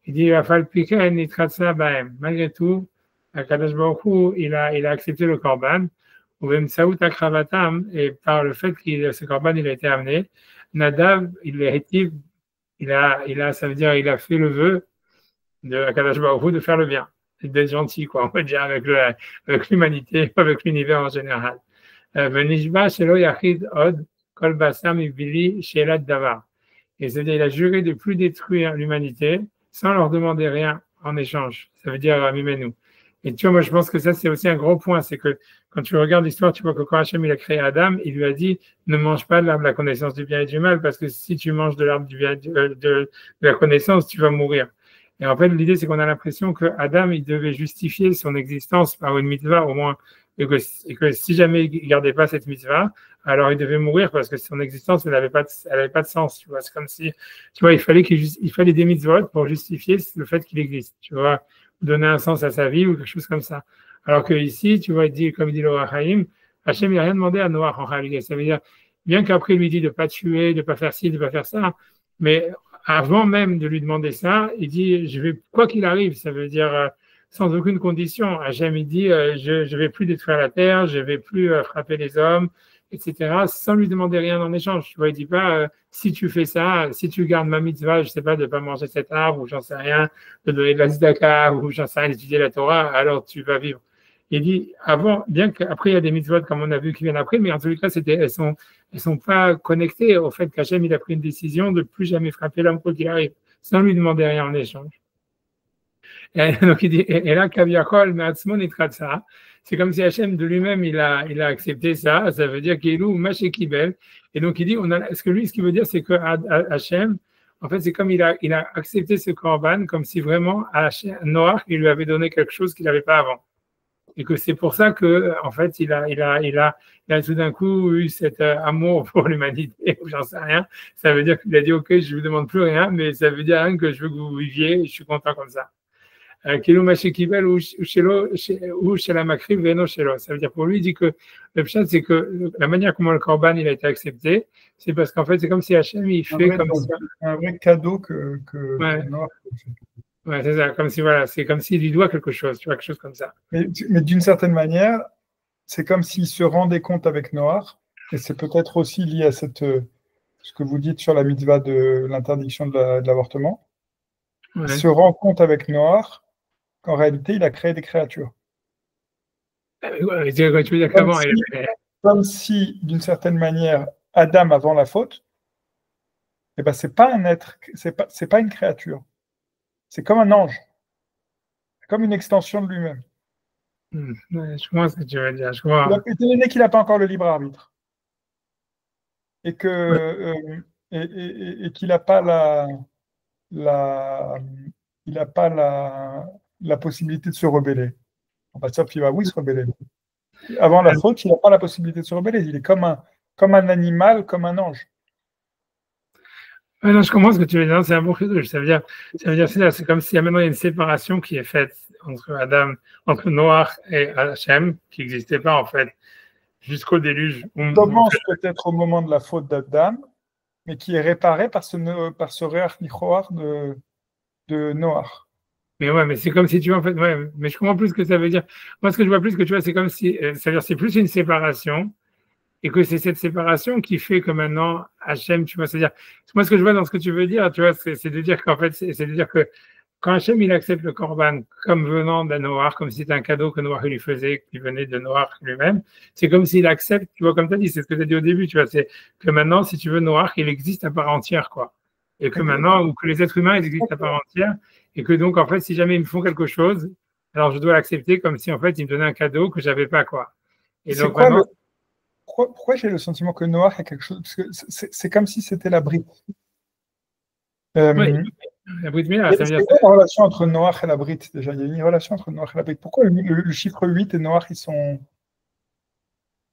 Il dit, malgré tout, Kadosh Baruch Hu, il a accepté le Korban, ou même Saout Akravatam, et par le fait que ce Korban il a été amené, Nadav, ça veut dire, il a fait le vœu de Kadosh Baruch Hu de faire le bien, d'être gentil, quoi, on va dire, avec l'humanité, avec l'univers en général. Venishba Shelo Yachid Od, Kol Basam Ibili Shelat Davar. Et c'est-à-dire, il a juré de plus détruire l'humanité sans leur demander rien en échange. Ça veut dire Mimenu. Et tu vois, moi, je pense que ça, c'est aussi un gros point. C'est que quand tu regardes l'histoire, tu vois que quand Hachem, il a créé Adam, il lui a dit, ne mange pas de l'arbre de la connaissance du bien et du mal, parce que si tu manges de l'arbre du bien, de la connaissance, tu vas mourir. Et en fait, l'idée, c'est qu'on a l'impression que Adam, il devait justifier son existence par une mitzvah, au moins, et que si jamais il gardait pas cette mitzvah, alors il devait mourir parce que son existence, elle avait pas de sens, tu vois. C'est comme si, tu vois, il fallait des mitzvot pour justifier le fait qu'il existe, tu vois, donner un sens à sa vie ou quelque chose comme ça. Alors que ici, tu vois, il dit, comme il dit l'Or HaChaim, Hachem, il n'a rien demandé à Noach en réalité. Ça veut dire, bien qu'après, il lui dit de pas tuer, de pas faire ci, de pas faire ça, mais avant même de lui demander ça, il dit, je vais, quoi qu'il arrive, ça veut dire, sans aucune condition. Hachem, il dit, je vais plus détruire la terre, je vais plus frapper les hommes, etc., sans lui demander rien en échange. Tu vois, il dit pas, si tu fais ça, si tu gardes ma mitzvah, je sais pas, de pas manger cet arbre, ou j'en sais rien, de donner de la tzedaka, ou j'en sais rien, d'étudier la Torah, alors tu vas vivre. Il dit, avant, bien qu'après, il y a des mitzvot, comme on a vu, qui viennent après, mais en tous les cas, elles sont pas connectées au fait qu'Hachem, il a pris une décision de plus jamais frapper l'homme quoi qu'il arrive, sans lui demander rien en échange. Et donc, il dit, et là, Kaviakol, Me'atzmon Itratsa, c'est comme si Hachem de lui-même, il a accepté ça, ça veut dire qu'il est Maché Kibel. Et donc, il dit, ce qu'il veut dire, c'est que Hachem, en fait, c'est comme il a accepté ce korban, comme si vraiment Noach, il lui avait donné quelque chose qu'il n'avait pas avant. Et que c'est pour ça que, en fait, il a tout d'un coup eu cet amour pour l'humanité, ou j'en sais rien. Ça veut dire qu'il a dit, OK, je vous demande plus rien, mais ça veut dire rien que je veux que vous viviez, et je suis content comme ça. Kilo Mashikibel ou chez la Makriv, Veno Shelo. Ça veut dire pour lui, il dit que le pshat, c'est que la manière comment le korban il a été accepté, c'est parce qu'en fait, c'est comme si Hachem il fait comme ça. Un vrai cadeau que ouais. Ouais, c'est ça, comme si voilà, c'est comme s'il lui doit quelque chose, tu vois, quelque chose comme ça. Mais d'une certaine manière, c'est comme s'il se rendait compte avec Noach, et c'est peut-être aussi lié à ce que vous dites sur la mitzvah de l'interdiction de l'avortement. Ouais. Il se rend compte avec Noach qu'en réalité, il a créé des créatures. Comme si, d'une certaine manière, Adam avant la faute, eh ben, c'est pas un être, c'est pas une créature. C'est comme un ange. C'est comme une extension de lui-même. Je comprends ce que tu veux dire. Je comprends. Étant donné qu'il n'a pas encore le libre arbitre. Et que et qu'il n'a pas la possibilité de se rebeller. En fait, il va, oui, se rebeller. Avant la faute, il n'a pas la possibilité de se rebeller. Il est comme un animal, comme un ange. Ouais, non, je comprends ce que tu veux dire. C'est un bon chidouche. Ça veut dire, c'est comme s'il y a maintenant une séparation qui est faite entre Noach et Hachem, qui n'existait pas, en fait, jusqu'au déluge. On commence peut-être au moment de la faute d'Adam, mais qui est réparé par ce réach nichoar de Noach. Mais ouais, mais c'est comme si tu vois, en fait, ouais, mais je comprends plus ce que ça veut dire. Moi, ce que je vois plus que tu vois, c'est comme si, ça veut dire, c'est plus une séparation, et que c'est cette séparation qui fait que maintenant, Hachem, tu vois, c'est-à-dire, moi, ce que je vois dans ce que tu veux dire, tu vois, c'est de dire qu'en fait, c'est de dire que quand Hachem, il accepte le korban comme venant de Noach, comme si c'était un cadeau que Noach lui faisait, qui venait de Noach lui-même, c'est comme s'il accepte, tu vois, comme tu as dit, c'est ce que tu as dit au début, tu vois, c'est que maintenant, si tu veux, Noach, il existe à part entière, quoi. Et que maintenant, ou que les êtres humains, ils existent à part entière, et que donc, en fait, si jamais ils me font quelque chose, alors je dois l'accepter comme si, en fait, ils me donnaient un cadeau que j'avais pas, quoi. Et donc, vraiment, pourquoi j'ai le sentiment que Noach a quelque chose, parce que c'est comme si c'était la brite. Oui, la brite Mila, ça veut dire. C'est quoi la relation entre Noach et la brite, déjà? Il y a une relation entre Noach et la brite. Pourquoi le chiffre 8 et Noach, ils sont...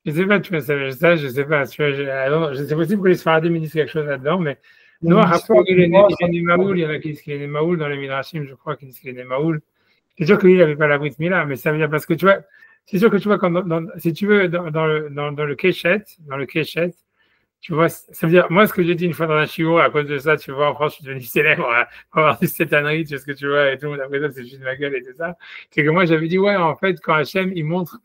Je sais pas, tu vois, ça, je sais pas. Tu vois, c'est possible que les Sfaradim me disent quelque chose là-dedans, mais Noach, il est né Maoul, il y en a qui disent qu'il est né Maoul dans les Midrashim, je crois qu'ils disent qu'il est né Maoul. C'est sûr que lui, il n'avait pas la brite Mila, mais ça veut dire parce que tu vois, c'est sûr que tu vois, si tu veux, dans le Keshet, tu vois, ça veut dire, moi, ce que j'ai dit une fois dans un shiur, à cause de ça, tu vois, en France, je suis devenu célèbre pour avoir dit cette ânerie, tu sais ce que tu vois, et tout le monde après ça, c'est juste ma gueule et tout ça. C'est que moi, j'avais dit, ouais, en fait, quand Hachem, il montre,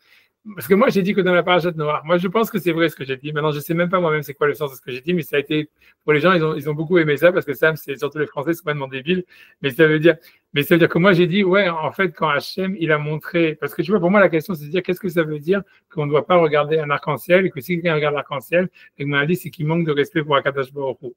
parce que moi, j'ai dit que dans la parashat Noach, moi, je pense que c'est vrai ce que j'ai dit. Maintenant, je sais même pas moi-même c'est quoi le sens de ce que j'ai dit, mais ça a été, pour les gens, ils ont beaucoup aimé ça, parce que ça, c'est surtout les Français, c'est complètement débile, mais ça veut dire que moi, j'ai dit, ouais, en fait, quand Hachem, il a montré, parce que tu vois, pour moi, la question, c'est de dire, qu'est-ce que ça veut dire qu'on ne doit pas regarder un arc-en-ciel, et que si quelqu'un regarde l'arc-en-ciel, et que m'a dit, c'est qu'il manque de respect pour Akadosh Baruch Hu.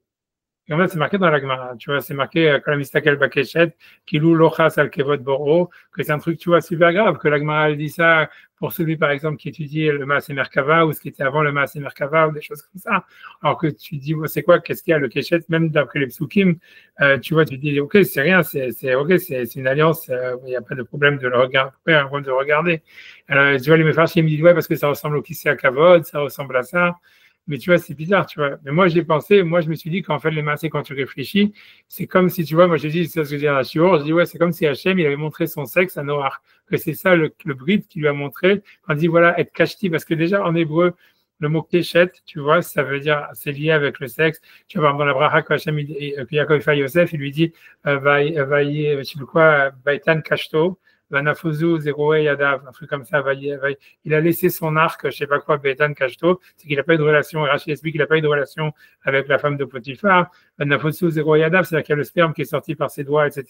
Et en fait, c'est marqué dans la Gemara, tu vois, c'est marqué quand la mistakel bakeshet, kilou lochas al kevod boro, que c'est un truc, tu vois, super grave, que la Gemara elle dit ça pour celui, par exemple, qui étudie le Maaseh Merkava ou ce qui était avant le Maaseh Merkava ou des choses comme ça. Alors que tu dis, c'est quoi, qu'est-ce qu'il y a le keshet, même d'après les psukim, tu vois, tu dis, ok, c'est rien, ok, c'est une alliance, il n'y a pas de problème de le regarder, pas un problème de regarder. Tu vois, les mefarshim ils me disent, ouais, parce que ça ressemble au kissé à kavod, ça ressemble à ça. Mais tu vois, c'est bizarre, tu vois. Mais moi, j'ai pensé, moi, je me suis dit qu'en fait, les massés, quand tu réfléchis, c'est comme si, tu vois, moi, j'ai dit, c'est ce que j'ai dit à la Shiur, je dis, ouais, c'est comme si Hachem, il avait montré son sexe à Noach. Que c'est ça le bride qu'il lui a montré, quand il dit, voilà, être kashti, parce que déjà, en hébreu, le mot keshet, tu vois, ça veut dire, c'est lié avec le sexe. Tu vois, dans la bracha, quand Hachem, que Yaakov fait à Yosef, il lui dit, je sais plus quoi, Baitan kashto. Vanafozu, Zeroé, Yadav, un truc comme ça. Il a laissé son arc, je sais pas quoi, Bétan Kashto, c'est qu'il n'a pas eu de relation, Rachid explique qu'il n'a pas eu de relation avec la femme de Potiphar. Vanafozu, Zeroé, Yadav, c'est-à-dire qu'il y a le sperme qui est sorti par ses doigts, etc.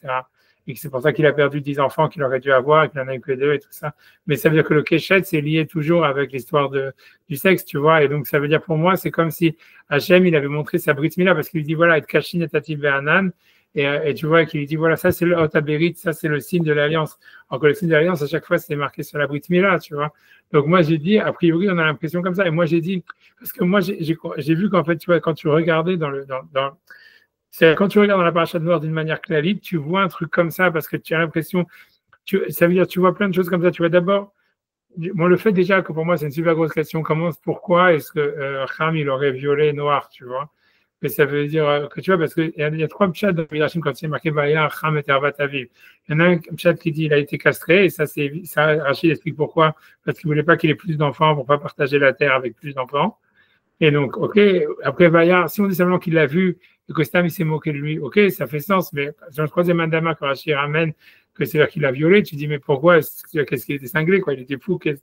Et que c'est pour ça qu'il a perdu 10 enfants qu'il aurait dû avoir, et qu'il n'en a eu que 2 et tout ça. Mais ça veut dire que le Keshet, c'est lié toujours avec l'histoire du sexe, tu vois. Et donc, ça veut dire pour moi, c'est comme si Hachem, il avait montré sa Brit Mila, parce qu'il lui dit, voilà, et Kashin et Tativ Be'anan. Et tu vois qu'il lui dit, voilà, ça c'est le Otaberit, ça c'est le signe de l'alliance. Alors que le signe de l'alliance, à chaque fois, c'est marqué sur la Brit Mila, tu vois. Donc moi, j'ai dit, a priori, on a l'impression comme ça. Et moi, j'ai dit, parce que moi, j'ai vu qu'en fait, tu vois, quand tu regardais quand tu regardes dans la paracha de Noir d'une manière clarique, tu vois un truc comme ça, parce que tu as l'impression, ça veut dire, tu vois plein de choses comme ça. Tu vois d'abord, bon, le fait déjà que pour moi, c'est une super grosse question. Pourquoi est-ce que Ham, il aurait violé Noir, tu vois? Mais ça veut dire que tu vois, parce qu'il y a 3 pchats dans le Midrashim quand c'est marqué Vaya, Ham et Tervat Aviv. Il y en a un pchat qui dit il a été castré, et ça, Rachid explique pourquoi, parce qu'il voulait pas qu'il ait plus d'enfants pour pas partager la terre avec plus d'enfants. Et donc, ok, après Vaya, si on dit simplement qu'il l'a vu, et que Stam il s'est moqué de lui, ok, ça fait sens, mais dans le troisième mandama que Rachid ramène, que c'est-à-dire qu'il l'a violé, tu dis, mais pourquoi, qu'est-ce qu'il était cinglé, quoi, il était fou, tu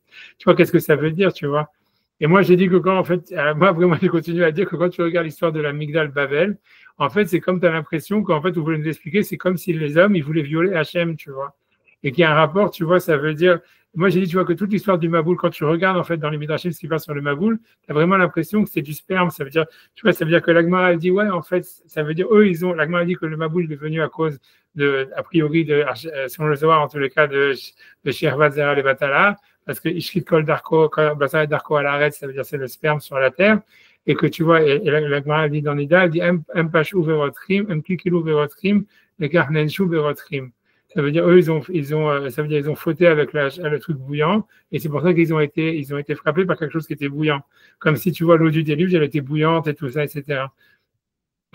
vois, qu'est-ce que ça veut dire, tu vois? Et moi, j'ai dit que quand, en fait, moi, vraiment, j'ai continué à dire que quand tu regardes l'histoire de la Migdal Babel, en fait, c'est comme tu as l'impression qu'en fait, vous voulez nous expliquer, c'est comme si les hommes, ils voulaient violer Hachem, tu vois. Et qu'il y a un rapport, tu vois, ça veut dire, moi, j'ai dit, tu vois, que toute l'histoire du Maboul, quand tu regardes, en fait, dans les Midrashim, ce qui passe sur le Maboul, tu as vraiment l'impression que c'est du sperme. Ça veut dire, tu vois, ça veut dire que l'Agmara, elle dit, ouais, en fait, ça veut dire, l'Agmara dit que le Maboul est venu à cause a priori, selon le Zohar, en tous les cas, de Shervat Zera le Batala, parce que Ishkit Kol Darko, Darko à l'arrêt, ça veut dire c'est le sperme sur la terre, et que tu vois, et l'Agmara dit dans Nida, elle dit, Pashou Verotrim, Kikilou Verotrim, le Karnenshu Verotrim. Ça veut dire, eux, ça veut dire, ils ont fauté avec le truc bouillant, et c'est pour ça qu'ils ont été frappés par quelque chose qui était bouillant. Comme si, tu vois, l'eau du déluge, elle était bouillante et tout ça, etc.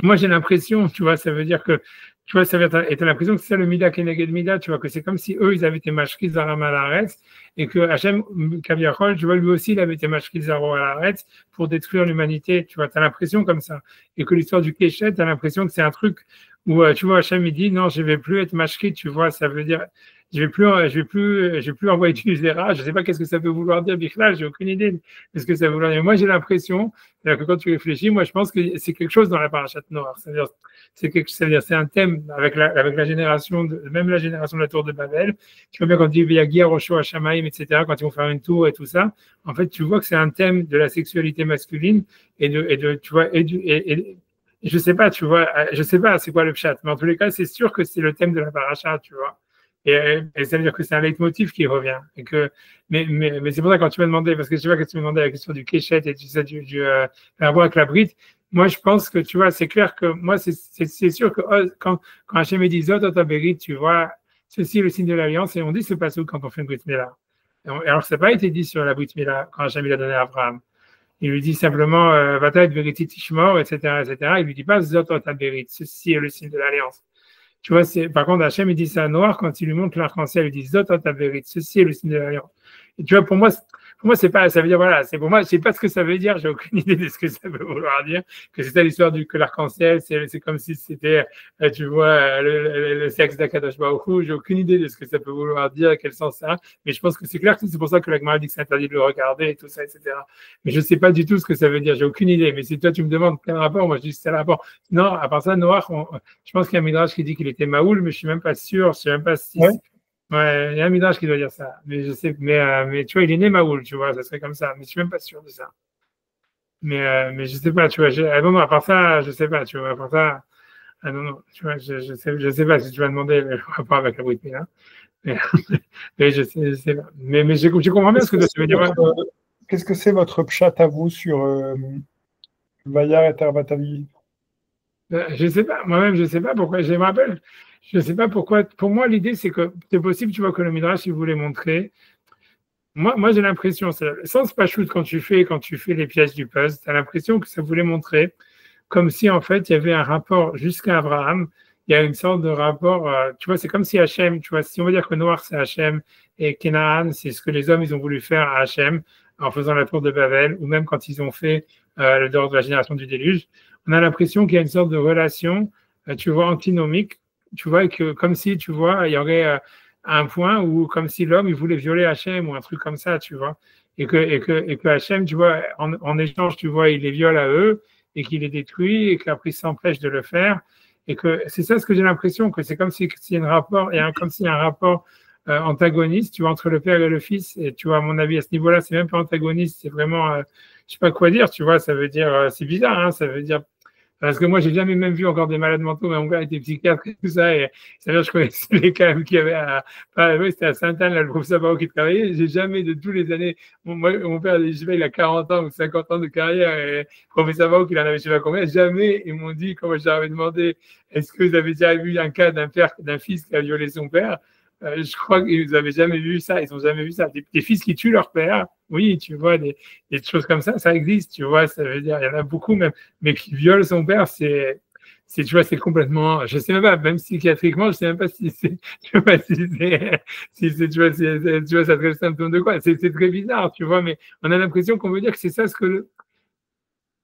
Moi, j'ai l'impression, tu vois, ça veut dire que, tu vois, et t'as l'impression que c'est ça le Mida Keneged Mida, tu vois, que c'est comme si eux, ils avaient été mashkis Zaram à l'Aretz, et que Hachem Kaviachol, tu vois, lui aussi, il avait été mashkis Zaram à l'Aretz pour détruire l'humanité, tu vois, t'as l'impression comme ça. Et que l'histoire du Keshet, t'as l'impression que c'est un truc où, tu vois, Hachem, il dit, non, je vais plus être mashkis, tu vois, ça veut dire, je vais plus envoyer du zéra. Je sais pas qu'est-ce que ça peut vouloir dire, Bichlal, j'ai aucune idée de ce que ça veut vouloir dire. Moi, j'ai l'impression, c'est-à-dire que quand tu réfléchis, moi, je pense que c'est quelque chose dans la parachat Noir. C'est-à-dire, c'est un thème avec la génération, même la génération de la tour de Babel. Tu vois bien quand tu dis Yagir, Osho, Hashamaim, etc., quand ils vont faire une tour et tout ça, en fait, tu vois que c'est un thème de la sexualité masculine tu vois, je sais pas, tu vois, je sais pas c'est quoi le chat, mais en tous les cas, c'est sûr que c'est le thème de la paracha, tu vois. Et ça veut dire que c'est un leitmotiv qui revient. Mais c'est pour ça que quand tu m'as demandé, parce que je sais pas que tu m'as demandé la question du Keshet et tu sais, par rapport avec la Brite, moi je pense que tu vois, c'est clair que moi c'est sûr que quand Hachem dit Zot Otaberit, tu vois, ceci est le signe de l'alliance et on dit ce passage quand on fait une Brit Mila. Alors ça n'a pas été dit sur la Brit Mila quand Hachem l'a donné à Abraham. Il lui dit simplement Vata et Veriti Tishmor, etc., etc. Il lui dit pas Zot Otaberit, ceci est le signe de l'alliance. Tu vois, par contre, Hachem, il dit ça à Noir quand il lui montre l'arc-en-ciel, il dit Zot Otaberit, ceci est le signe de l'alliance. Et tu vois, pour moi, c'est pas, ça veut dire, voilà, pour moi, je sais pas ce que ça veut dire, j'ai aucune idée de ce que ça veut vouloir dire, que c'est ça l'histoire que l'arc-en-ciel, c'est comme si c'était, tu vois, le sexe d'Akadosh Baruch Hu, j'ai aucune idée de ce que ça peut vouloir dire, quel sens ça a, mais je pense que c'est clair que c'est pour ça que la Gemara dit que c'est interdit de le regarder et tout ça, etc. Mais je sais pas du tout ce que ça veut dire, j'ai aucune idée, mais si toi tu me demandes quel rapport, moi je dis que c'est le rapport. Non, à part ça, Noach, je pense qu'il y a un midrash qui dit qu'il était Maoul, mais je suis même pas sûr, je sais même pas si. Ouais, il y a un midrash qui doit dire ça. Mais je sais, mais tu vois, il est né Maoul, tu vois, ça serait comme ça. Mais je suis même pas sûr de ça. mais je sais pas, tu vois. Non, à part ça, je sais pas, tu vois. À part ça, non, tu vois, je sais pas si tu vas demander le rapport avec la Brit Mila. Mais, mais je sais pas. Mais je comprends bien ce que tu veux dire. Qu'est-ce que c'est votre pshat à vous sur Vayar et Tervatavi? Je sais pas, moi-même, je sais pas pourquoi. Je me rappelle, je sais pas pourquoi. Pour moi, l'idée, c'est que c'est possible, tu vois, que le Midrash, il voulait montrer. Moi j'ai l'impression, sans Pashut, quand tu fais les pièces du puzzle, tu as l'impression que ça voulait montrer comme si, en fait, il y avait un rapport jusqu'à Abraham. Il y a une sorte de rapport, tu vois, c'est comme si Hachem, tu vois, si on veut dire que Noir, c'est Hachem et Canaan, c'est ce que les hommes, ils ont voulu faire à Hachem en faisant la tour de Babel, ou même quand ils ont fait le dehors de la génération du déluge, on a l'impression qu'il y a une sorte de relation, tu vois, antinomique, tu vois, que comme si, tu vois, il y aurait un point où, comme si l'homme, il voulait violer Hachem ou un truc comme ça, tu vois, et que Hachem, tu vois, en échange, tu vois, il les viole à eux, et qu'il les détruit, et qu'après il s'empêche de le faire, et que c'est ça ce que j'ai l'impression, que c'est comme s'il y a un rapport, comme s'il y a un rapport antagoniste, tu vois, entre le père et le fils, et tu vois, à mon avis, à ce niveau-là, c'est même pas antagoniste, c'est vraiment, je sais pas quoi dire, tu vois, ça veut dire, c'est bizarre, hein, ça veut dire, parce que moi, j'ai jamais même vu encore des malades mentaux, mais mon père était psychiatre et tout ça, et ça veut dire, je connaissais les cas qu'il y avait oui, c'était à Sainte-Anne, là, le professeur Barreau qui travaillait, j'ai jamais, de tous les années, mon père, je sais pas, il a 40 ans ou 50 ans de carrière, et le professeur Barreau, il en avait je sais pas combien, jamais, ils m'ont dit, quand je leur avais demandé, est-ce que vous avez déjà vu un cas d'un fils qui a violé son père? Je crois qu'ils n'avaient jamais vu ça, ils n'ont jamais vu ça. Des fils qui tuent leur père, oui, tu vois, des choses comme ça existe, tu vois, ça veut dire, il y en a beaucoup même, mais qui violent son père, tu vois, c'est complètement, je sais même pas, même psychiatriquement, je sais même pas si c'est, tu vois, tu vois, ça serait le symptôme de quoi, c'est très bizarre, tu vois, mais on a l'impression qu'on veut dire que c'est ça ce que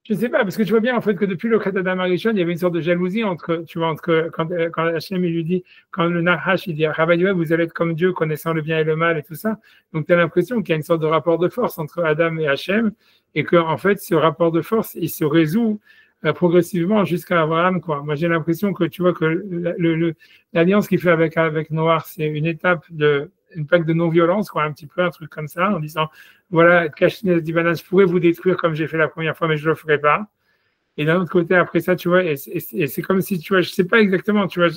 je sais pas, parce que tu vois bien en fait que depuis le Khat Adam Arishon, il y avait une sorte de jalousie entre, tu vois, quand Hachem il lui dit, quand le Nahash il dit à Rabbi, vous allez être comme Dieu, connaissant le bien et le mal et tout ça. Donc tu as l'impression qu'il y a une sorte de rapport de force entre Adam et Hachem, et que en fait ce rapport de force il se résout progressivement jusqu'à Abraham, quoi. Moi j'ai l'impression que tu vois que l'alliance qu'il fait avec Noir, c'est une pacte de non-violence, quoi, un petit peu un truc comme ça, en disant voilà, Kashmir dit je pourrais vous détruire comme j'ai fait la première fois, mais je ne le ferai pas. Et d'un autre côté, après ça, tu vois, et c'est comme si, tu vois, je ne sais pas exactement, tu vois,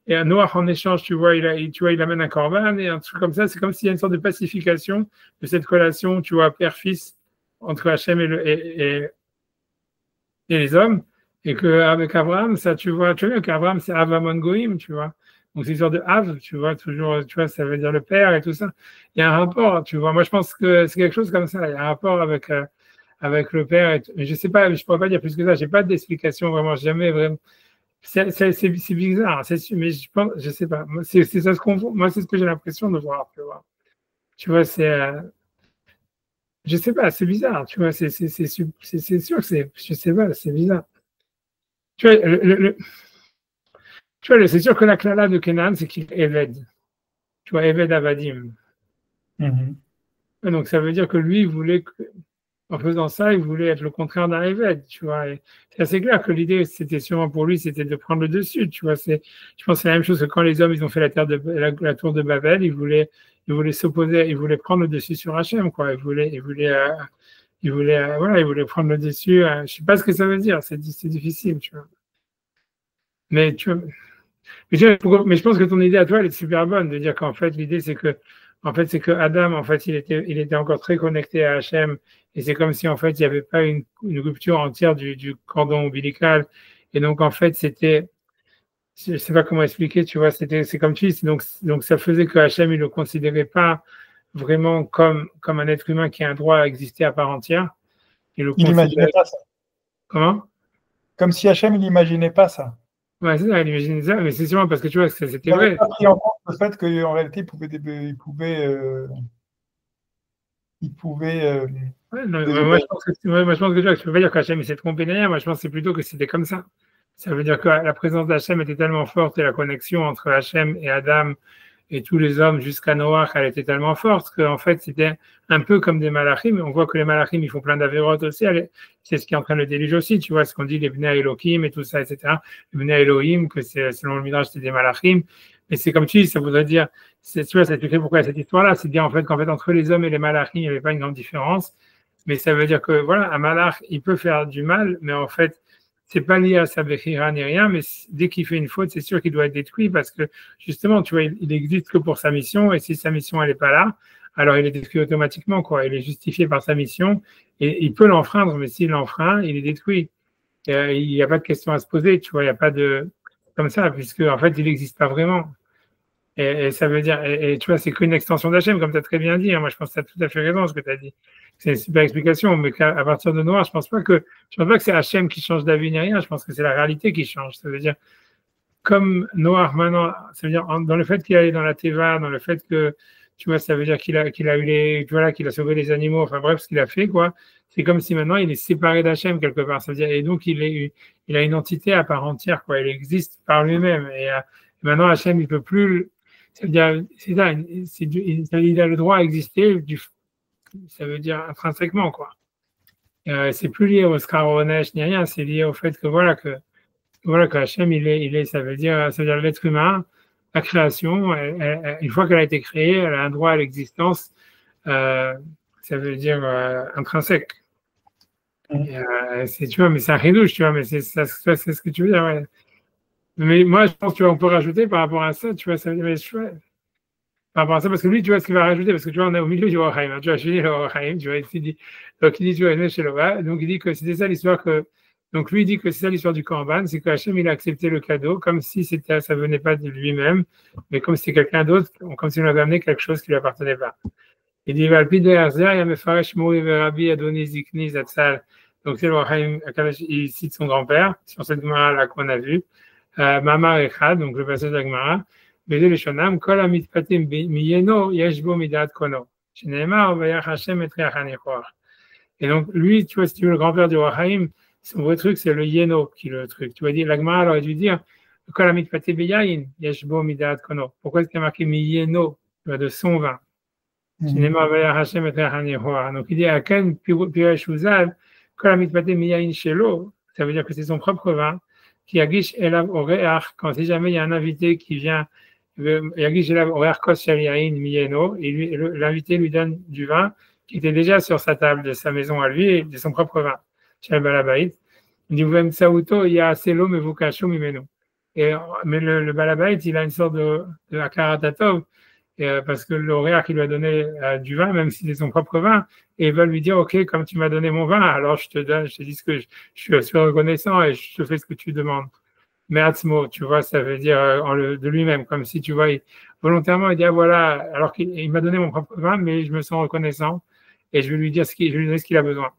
et un Noir en échange, tu vois, il amène un corban et un truc comme ça, c'est comme s'il y a une sorte de pacification de cette relation, tu vois, père-fils entre Hachem et les hommes, et qu'avec Abraham, ça, tu vois qu'Abraham, c'est Avamon Goïm, tu vois. Donc, c'est une sorte de Av, tu vois, toujours, tu vois, ça veut dire le père et tout ça. Il y a un rapport, tu vois. Moi, je pense que c'est quelque chose comme ça. Il y a un rapport avec le père. Mais je sais pas, je pourrais pas dire plus que ça. J'ai pas d'explication vraiment, jamais vraiment. C'est bizarre, c'est sûr, mais je sais pas. Moi, c'est ça ce qu'on voit. Moi, c'est ce que j'ai l'impression de voir, tu vois. Tu vois, je sais pas, c'est bizarre, tu vois, c'est sûr que je sais pas, c'est bizarre. Tu vois, c'est sûr que la clala de Kenan, c'est qu'il est Eved. Tu vois, Eved Avadim. Mhm. Donc, ça veut dire que lui, en faisant ça, il voulait être le contraire d'un Eved, tu vois. Et c'est assez clair que l'idée, c'était sûrement pour lui, c'était de prendre le dessus, tu vois. Je pense que c'est la même chose que quand les hommes, ils ont fait la tour de Babel, ils voulaient s'opposer, ils voulaient prendre le dessus sur Hachem, quoi. Voilà, ils voulaient prendre le dessus. Je sais pas ce que ça veut dire, c'est difficile, tu vois. Mais tu vois, mais je pense que ton idée à toi, elle est super bonne de dire qu'en fait, l'idée, c'est que Adam, en fait, il était encore très connecté à Hachem. Et c'est comme si, en fait, il n'y avait pas une rupture entière du cordon ombilical. Et donc, en fait, je ne sais pas comment expliquer, tu vois, c'est comme tu dis. Donc, ça faisait que Hachem, il ne le considérait pas vraiment comme un être humain qui a un droit à exister à part entière. Il n'imaginait pas ça. Comment? Comme si Hachem, il n'imaginait pas ça. Ouais, c'est ça, il imaginait ça, mais c'est sûrement parce que tu vois, c'était Il n'avait vrai. pas pris en compte le fait qu'en réalité, il pouvait Ouais, non, moi, désobéir. je pense que tu ne peux pas dire qu'Hachem s'est trompé derrière. Moi, je pense que c'est plutôt que c'était comme ça. Ça veut dire que la présence d'Hachem était tellement forte et la connexion entre Hachem et Adam et tous les hommes jusqu'à Noach, elle était tellement forte qu'en fait, c'était un peu comme des malachim. On voit que les malachim, ils font plein d'avérotes aussi. C'est ce qui entraîne le déluge aussi. Tu vois, ce qu'on dit, les Bnei Elohim et tout ça, etc. Les Bnei Elohim, que selon le Midrash, c'est des malachim. Mais c'est comme tu dis, ça voudrait dire, tu vois, ça expliquerait pourquoi cette histoire-là. C'est dire en fait qu'en fait, entre les hommes et les malachim, il n'y avait pas une grande différence. mais ça veut dire que, voilà, un malach, il peut faire du mal, mais en fait, c'est pas lié à sa bechira ni rien, mais dès qu'il fait une faute, c'est sûr qu'il doit être détruit parce que, justement, tu vois, il existe que pour sa mission, et si sa mission, elle est pas là, alors il est détruit automatiquement, quoi. Il est justifié par sa mission, et il peut l'enfreindre, mais s'il l'enfreint, il est détruit. Et, il n'y a pas de question à se poser, tu vois, il n'y a pas de, comme ça, puisque, en fait, il n'existe pas vraiment. Et ça veut dire, et tu vois, c'est qu'une extension d'Hachem, comme tu as très bien dit. Hein. Moi, je pense que tu as tout à fait raison, ce que tu as dit. C'est une super explication, mais à partir de Noir, je pense pas que c'est Hachem qui change d'avis ni rien. Je pense que c'est la réalité qui change. Ça veut dire, comme Noir maintenant, ça veut dire, dans le fait qu'il est dans la Teva, dans le fait que, tu vois, ça veut dire qu'il a eu les, voilà, qu'il a sauvé les animaux, enfin bref, ce qu'il a fait, quoi. C'est comme si maintenant il est séparé d'Hachem quelque part. Ça veut dire, et donc il a une entité à part entière, quoi. Il existe par lui-même. Et maintenant, Hachem, il peut plus, ça veut dire, c'est ça, il a le droit à exister, ça veut dire intrinsèquement, quoi. C'est plus lié au Scaronesh ni rien, c'est lié au fait que voilà que Hachem, ça veut dire l'être humain, la création, une fois qu'elle a été créée, elle a un droit à l'existence, ça veut dire intrinsèque. Tu vois, mais c'est un ridouche, tu vois, mais c'est ce que tu veux dire, ouais. Mais moi, je pense, tu vois, on peut rajouter par rapport à ça, tu vois, ça veut dire, par rapport à ça, parce que lui, tu vois ce qu'il va rajouter, parce que tu vois, on est au milieu du Orachaim, hein, tu vois, chez le Orachaim, tu vois, il dit, donc il dit, tu vois, chez le donc il dit que c'était ça l'histoire donc lui, il dit que c'est ça l'histoire du Korban, c'est que Hachem, il a accepté le cadeau, comme si ça venait pas de lui-même, mais comme si c'était quelqu'un d'autre, comme si on avait amené quelque chose qui lui appartenait pas. Il dit, Valpi de Herzer, Yamefaresh Mouri Verabi Adonis Zikni Zatzal. Donc c'est le Orachaim, il cite son grand-père, sur cette Gemara là qu'on a vue, Mamar Echad, donc le passage de la Gemara, Bede Leshonam, Kol Amitpatim Miyeno, Yeshbo Midat Kono. Sheneemar, Vayach Hashem et Triachanechor. Et donc, lui, tu vois, si tu veux, le grand-père du Orachaim, son vrai truc, c'est le Yeno qui est le truc. Tu vois, la Gemara aurait dû dire, Kol Amitpatim Biyayin, Yeshbo Midat Kono. Pourquoi est-ce qu'il y a marqué Miyeno, de son vin? Sheneemar, Vayach Hashem et Triachanechor. Donc, il dit, Aken Piresh Uzal, Kol Amitpatim Biyayin Shelo, ça veut dire que c'est son propre vin, qui agish elav oreach, quand si jamais il y a un invité qui vient, agish elav oreach kos shaliain miyeno, et l'invité lui donne du vin qui était déjà sur sa table de sa maison à lui et de son propre vin. Shal balabait. Il dit, vem sauto, il y a selo me vukashu mimeno. Mais le balabait, il a une sorte de akaratatov, parce que l'oréach, il lui a donné du vin, même si c'est son propre vin, et il va lui dire, OK, comme tu m'as donné mon vin, alors je te dis ce que je suis reconnaissant et je te fais ce que tu demandes. Mais atzmo, tu vois, ça veut dire de lui-même, comme si, tu vois, volontairement, il dit, ah voilà, alors qu'il m'a donné mon propre vin, mais je me sens reconnaissant et je vais lui dire je vais lui donner ce qu'il a besoin.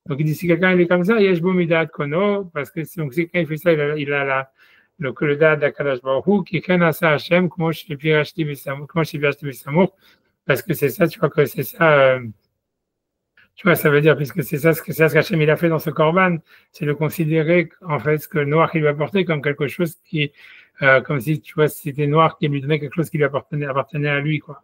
Donc il dit, si quelqu'un il est comme ça, yeshbo midat kono, parce que donc, si quelqu'un il fait ça, il a le dad d'Akadosh Baruch Hu, qui ken asa Hashem, comment je l'ai acheté Bissamour, parce que c'est ça, tu vois, que c'est ça, tu vois, ça veut dire, puisque c'est ça ce qu'Hachem il a fait dans ce Korban, c'est de considérer, en fait, ce que le noir qu'il lui apportait comme quelque chose qui, comme si, tu vois, c'était noir qui lui donnait quelque chose qui lui appartenait à lui, quoi.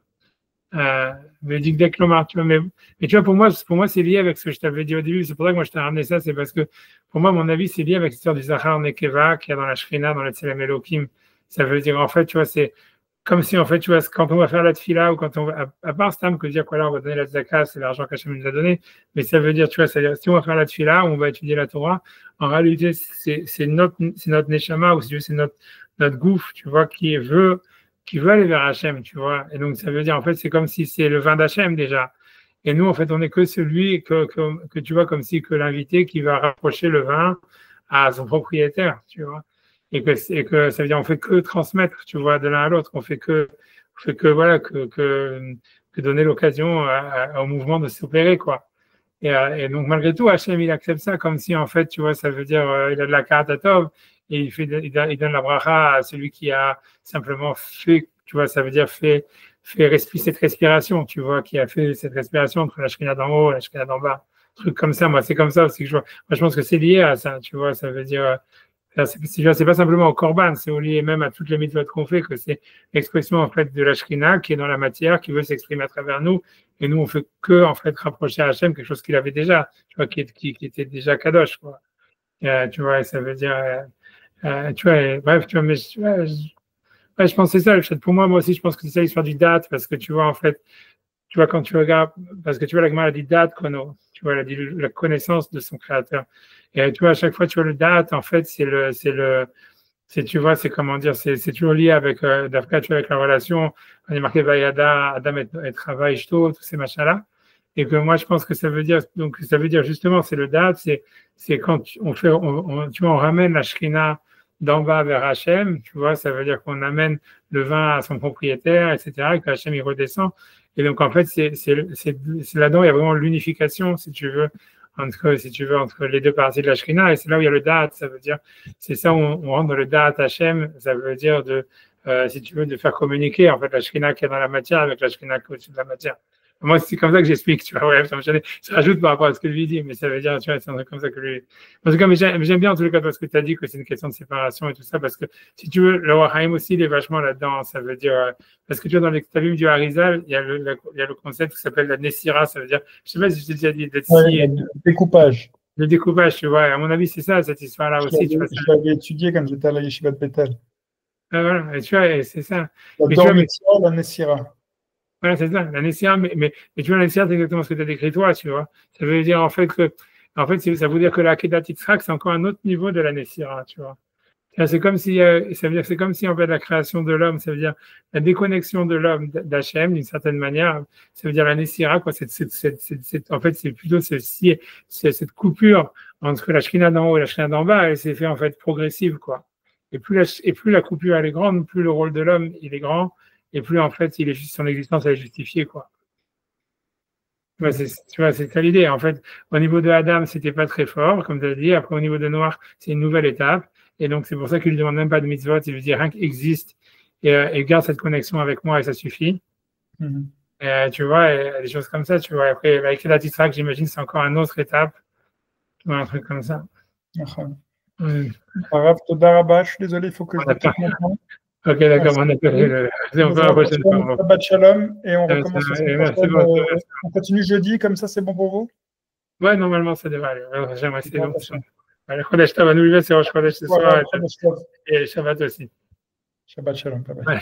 Mais dit dès que tu vois, mais tu vois, pour moi, c'est lié avec ce que je t'avais dit au début. C'est pour ça que moi, je t'ai ramené ça. C'est parce que, pour moi, mon avis, c'est lié avec l'histoire du Zachar Nekeva qu'il y a dans la Shrina, dans le Tselem Elohim. Ça veut dire, en fait, tu vois, c'est comme si, en fait, tu vois, quand on va faire la tfila ou quand on va, à part Stam, que dire, voilà, on va donner la tzaka, c'est l'argent qu'Hachem nous a donné. Mais ça veut dire, tu vois, c'est-à-dire, si on va faire la tfila, on va étudier la Torah. En réalité, c'est notre neshama ou c'est notre gouffre, tu vois, qui veut aller vers Hachem, tu vois. Et donc, ça veut dire, en fait, c'est comme si c'est le vin d'Hachem déjà. Et nous, en fait, on n'est que celui que tu vois, comme si que l'invité qui va rapprocher le vin à son propriétaire, tu vois. Et que ça veut dire, on fait que transmettre, tu vois, de l'un à l'autre. On fait que voilà, que donner l'occasion au mouvement de s'opérer, quoi. Et donc, malgré tout, Hachem, il accepte ça comme si, en fait, tu vois, ça veut dire, il a de la karatatov, et il donne la bracha à celui qui a simplement fait, tu vois, ça veut dire fait respirer cette respiration, tu vois, qui a fait cette respiration entre la shrina d'en haut et la shrina d'en bas. Truc comme ça, moi, c'est comme ça aussi que je vois. Moi, je pense que c'est lié à ça, tu vois, ça veut dire, c'est pas simplement au korban, c'est lié même à toutes les mitzvot qu'on fait, que c'est l'expression, en fait, de la shrina qui est dans la matière, qui veut s'exprimer à travers nous, et nous, on fait que, en fait, rapprocher à Hachem quelque chose qu'il avait déjà, tu vois, qui était déjà kadosh, quoi. Tu vois, ça veut dire, tu vois, bref, tu vois, mais je pense que c'est ça le chat. Pour moi aussi, je pense que c'est ça l'histoire du date, parce que tu vois, en fait, tu vois, quand tu regardes, parce que tu vois, la Gemara dit date, chrono. tu vois, la connaissance de son créateur. Et tu vois, à chaque fois, tu vois, le date, en fait, tu vois, c'est comment dire, c'est toujours lié avec, d'après, tu vois, avec la relation, on est marqué Vayada, Adam et travail, Ishto, tous ces machins-là. Et que moi, je pense que ça veut dire, donc, ça veut dire justement, c'est le date, c'est quand tu vois, on ramène la Shrina d'en bas vers Hachem, tu vois, ça veut dire qu'on amène le vin à son propriétaire, etc., et que Hachem, il redescend. Et donc, en fait, c'est là-dedans, il y a vraiment l'unification, si tu veux, entre les deux parties de la Shrina, et c'est là où il y a le date, ça veut dire, c'est ça où on rentre dans le date Hachem, ça veut dire si tu veux, de faire communiquer, en fait, la Shrina qui est dans la matière avec la Shrina qui est au-dessus de la matière. Moi, c'est comme ça que j'explique, tu vois, ouais, ça rajoute par rapport à ce que lui dit, mais ça veut dire, tu vois, c'est un truc comme ça que lui. En tout cas, mais j'aime bien en tous les cas parce que tu as dit que c'est une question de séparation et tout ça, parce que si tu veux, le Wahaim aussi, il est vachement là-dedans, ça veut dire, parce que tu vois, dans l'extravim du Harizal, il y a le concept qui s'appelle la Nessira, ça veut dire, je sais pas si je t'ai déjà dit, d'être scié. Le découpage. Le découpage, tu vois, à mon avis, c'est ça, cette histoire-là aussi. Je l'avais étudié quand j'étais à la Yeshiva de Bethel. Voilà, et tu vois, c'est ça. La Dormitsira, la Nessira. Voilà, c'est ça, la Nessira, mais tu vois, la Nessira, c'est exactement ce que tu as décrit toi, tu vois. Ça veut dire en fait ça veut dire que la Kedat Yitzhak, c'est encore un autre niveau de la Nessira, tu vois. C'est comme si, ça veut dire, c'est comme si en fait la création de l'homme, ça veut dire la déconnexion de l'homme d'Hachem d'une certaine manière, ça veut dire la Nessira, quoi. En fait, c'est plutôt cette coupure entre la Shrina d'en haut et la Shrina d'en bas, elle s'est fait en fait progressive, quoi. Et plus la coupure elle est grande, plus le rôle de l'homme il est grand, et plus en fait son existence elle est justifiée, quoi. Tu vois, c'est ça l'idée. En fait, au niveau de Adam, c'était pas très fort, comme tu as dit. Après, au niveau de Noach, c'est une nouvelle étape. Et donc, c'est pour ça qu'il ne demande même pas de mitzvot. Il veut dire rien qu'existe et garde cette connexion avec moi et ça suffit. Et, tu vois, et des choses comme ça, tu vois. Après, avec la Titrak, j'imagine, c'est encore une autre étape. Tu vois, un truc comme ça. Arabe, Todarabah, je suis désolé, il faut que je détecte mon temps. Ok, d'accord, on a perdu on va la prochaine fois. Shabbat shalom, et on recommence on continue jeudi, comme ça c'est bon pour vous? Ouais, normalement ça devrait aller. J'aimerais essayer donc. Le Chodesh Tov, nous c'est Rosh Chodesh ce soir et Shabbat aussi. Shabbat shalom. Ouais,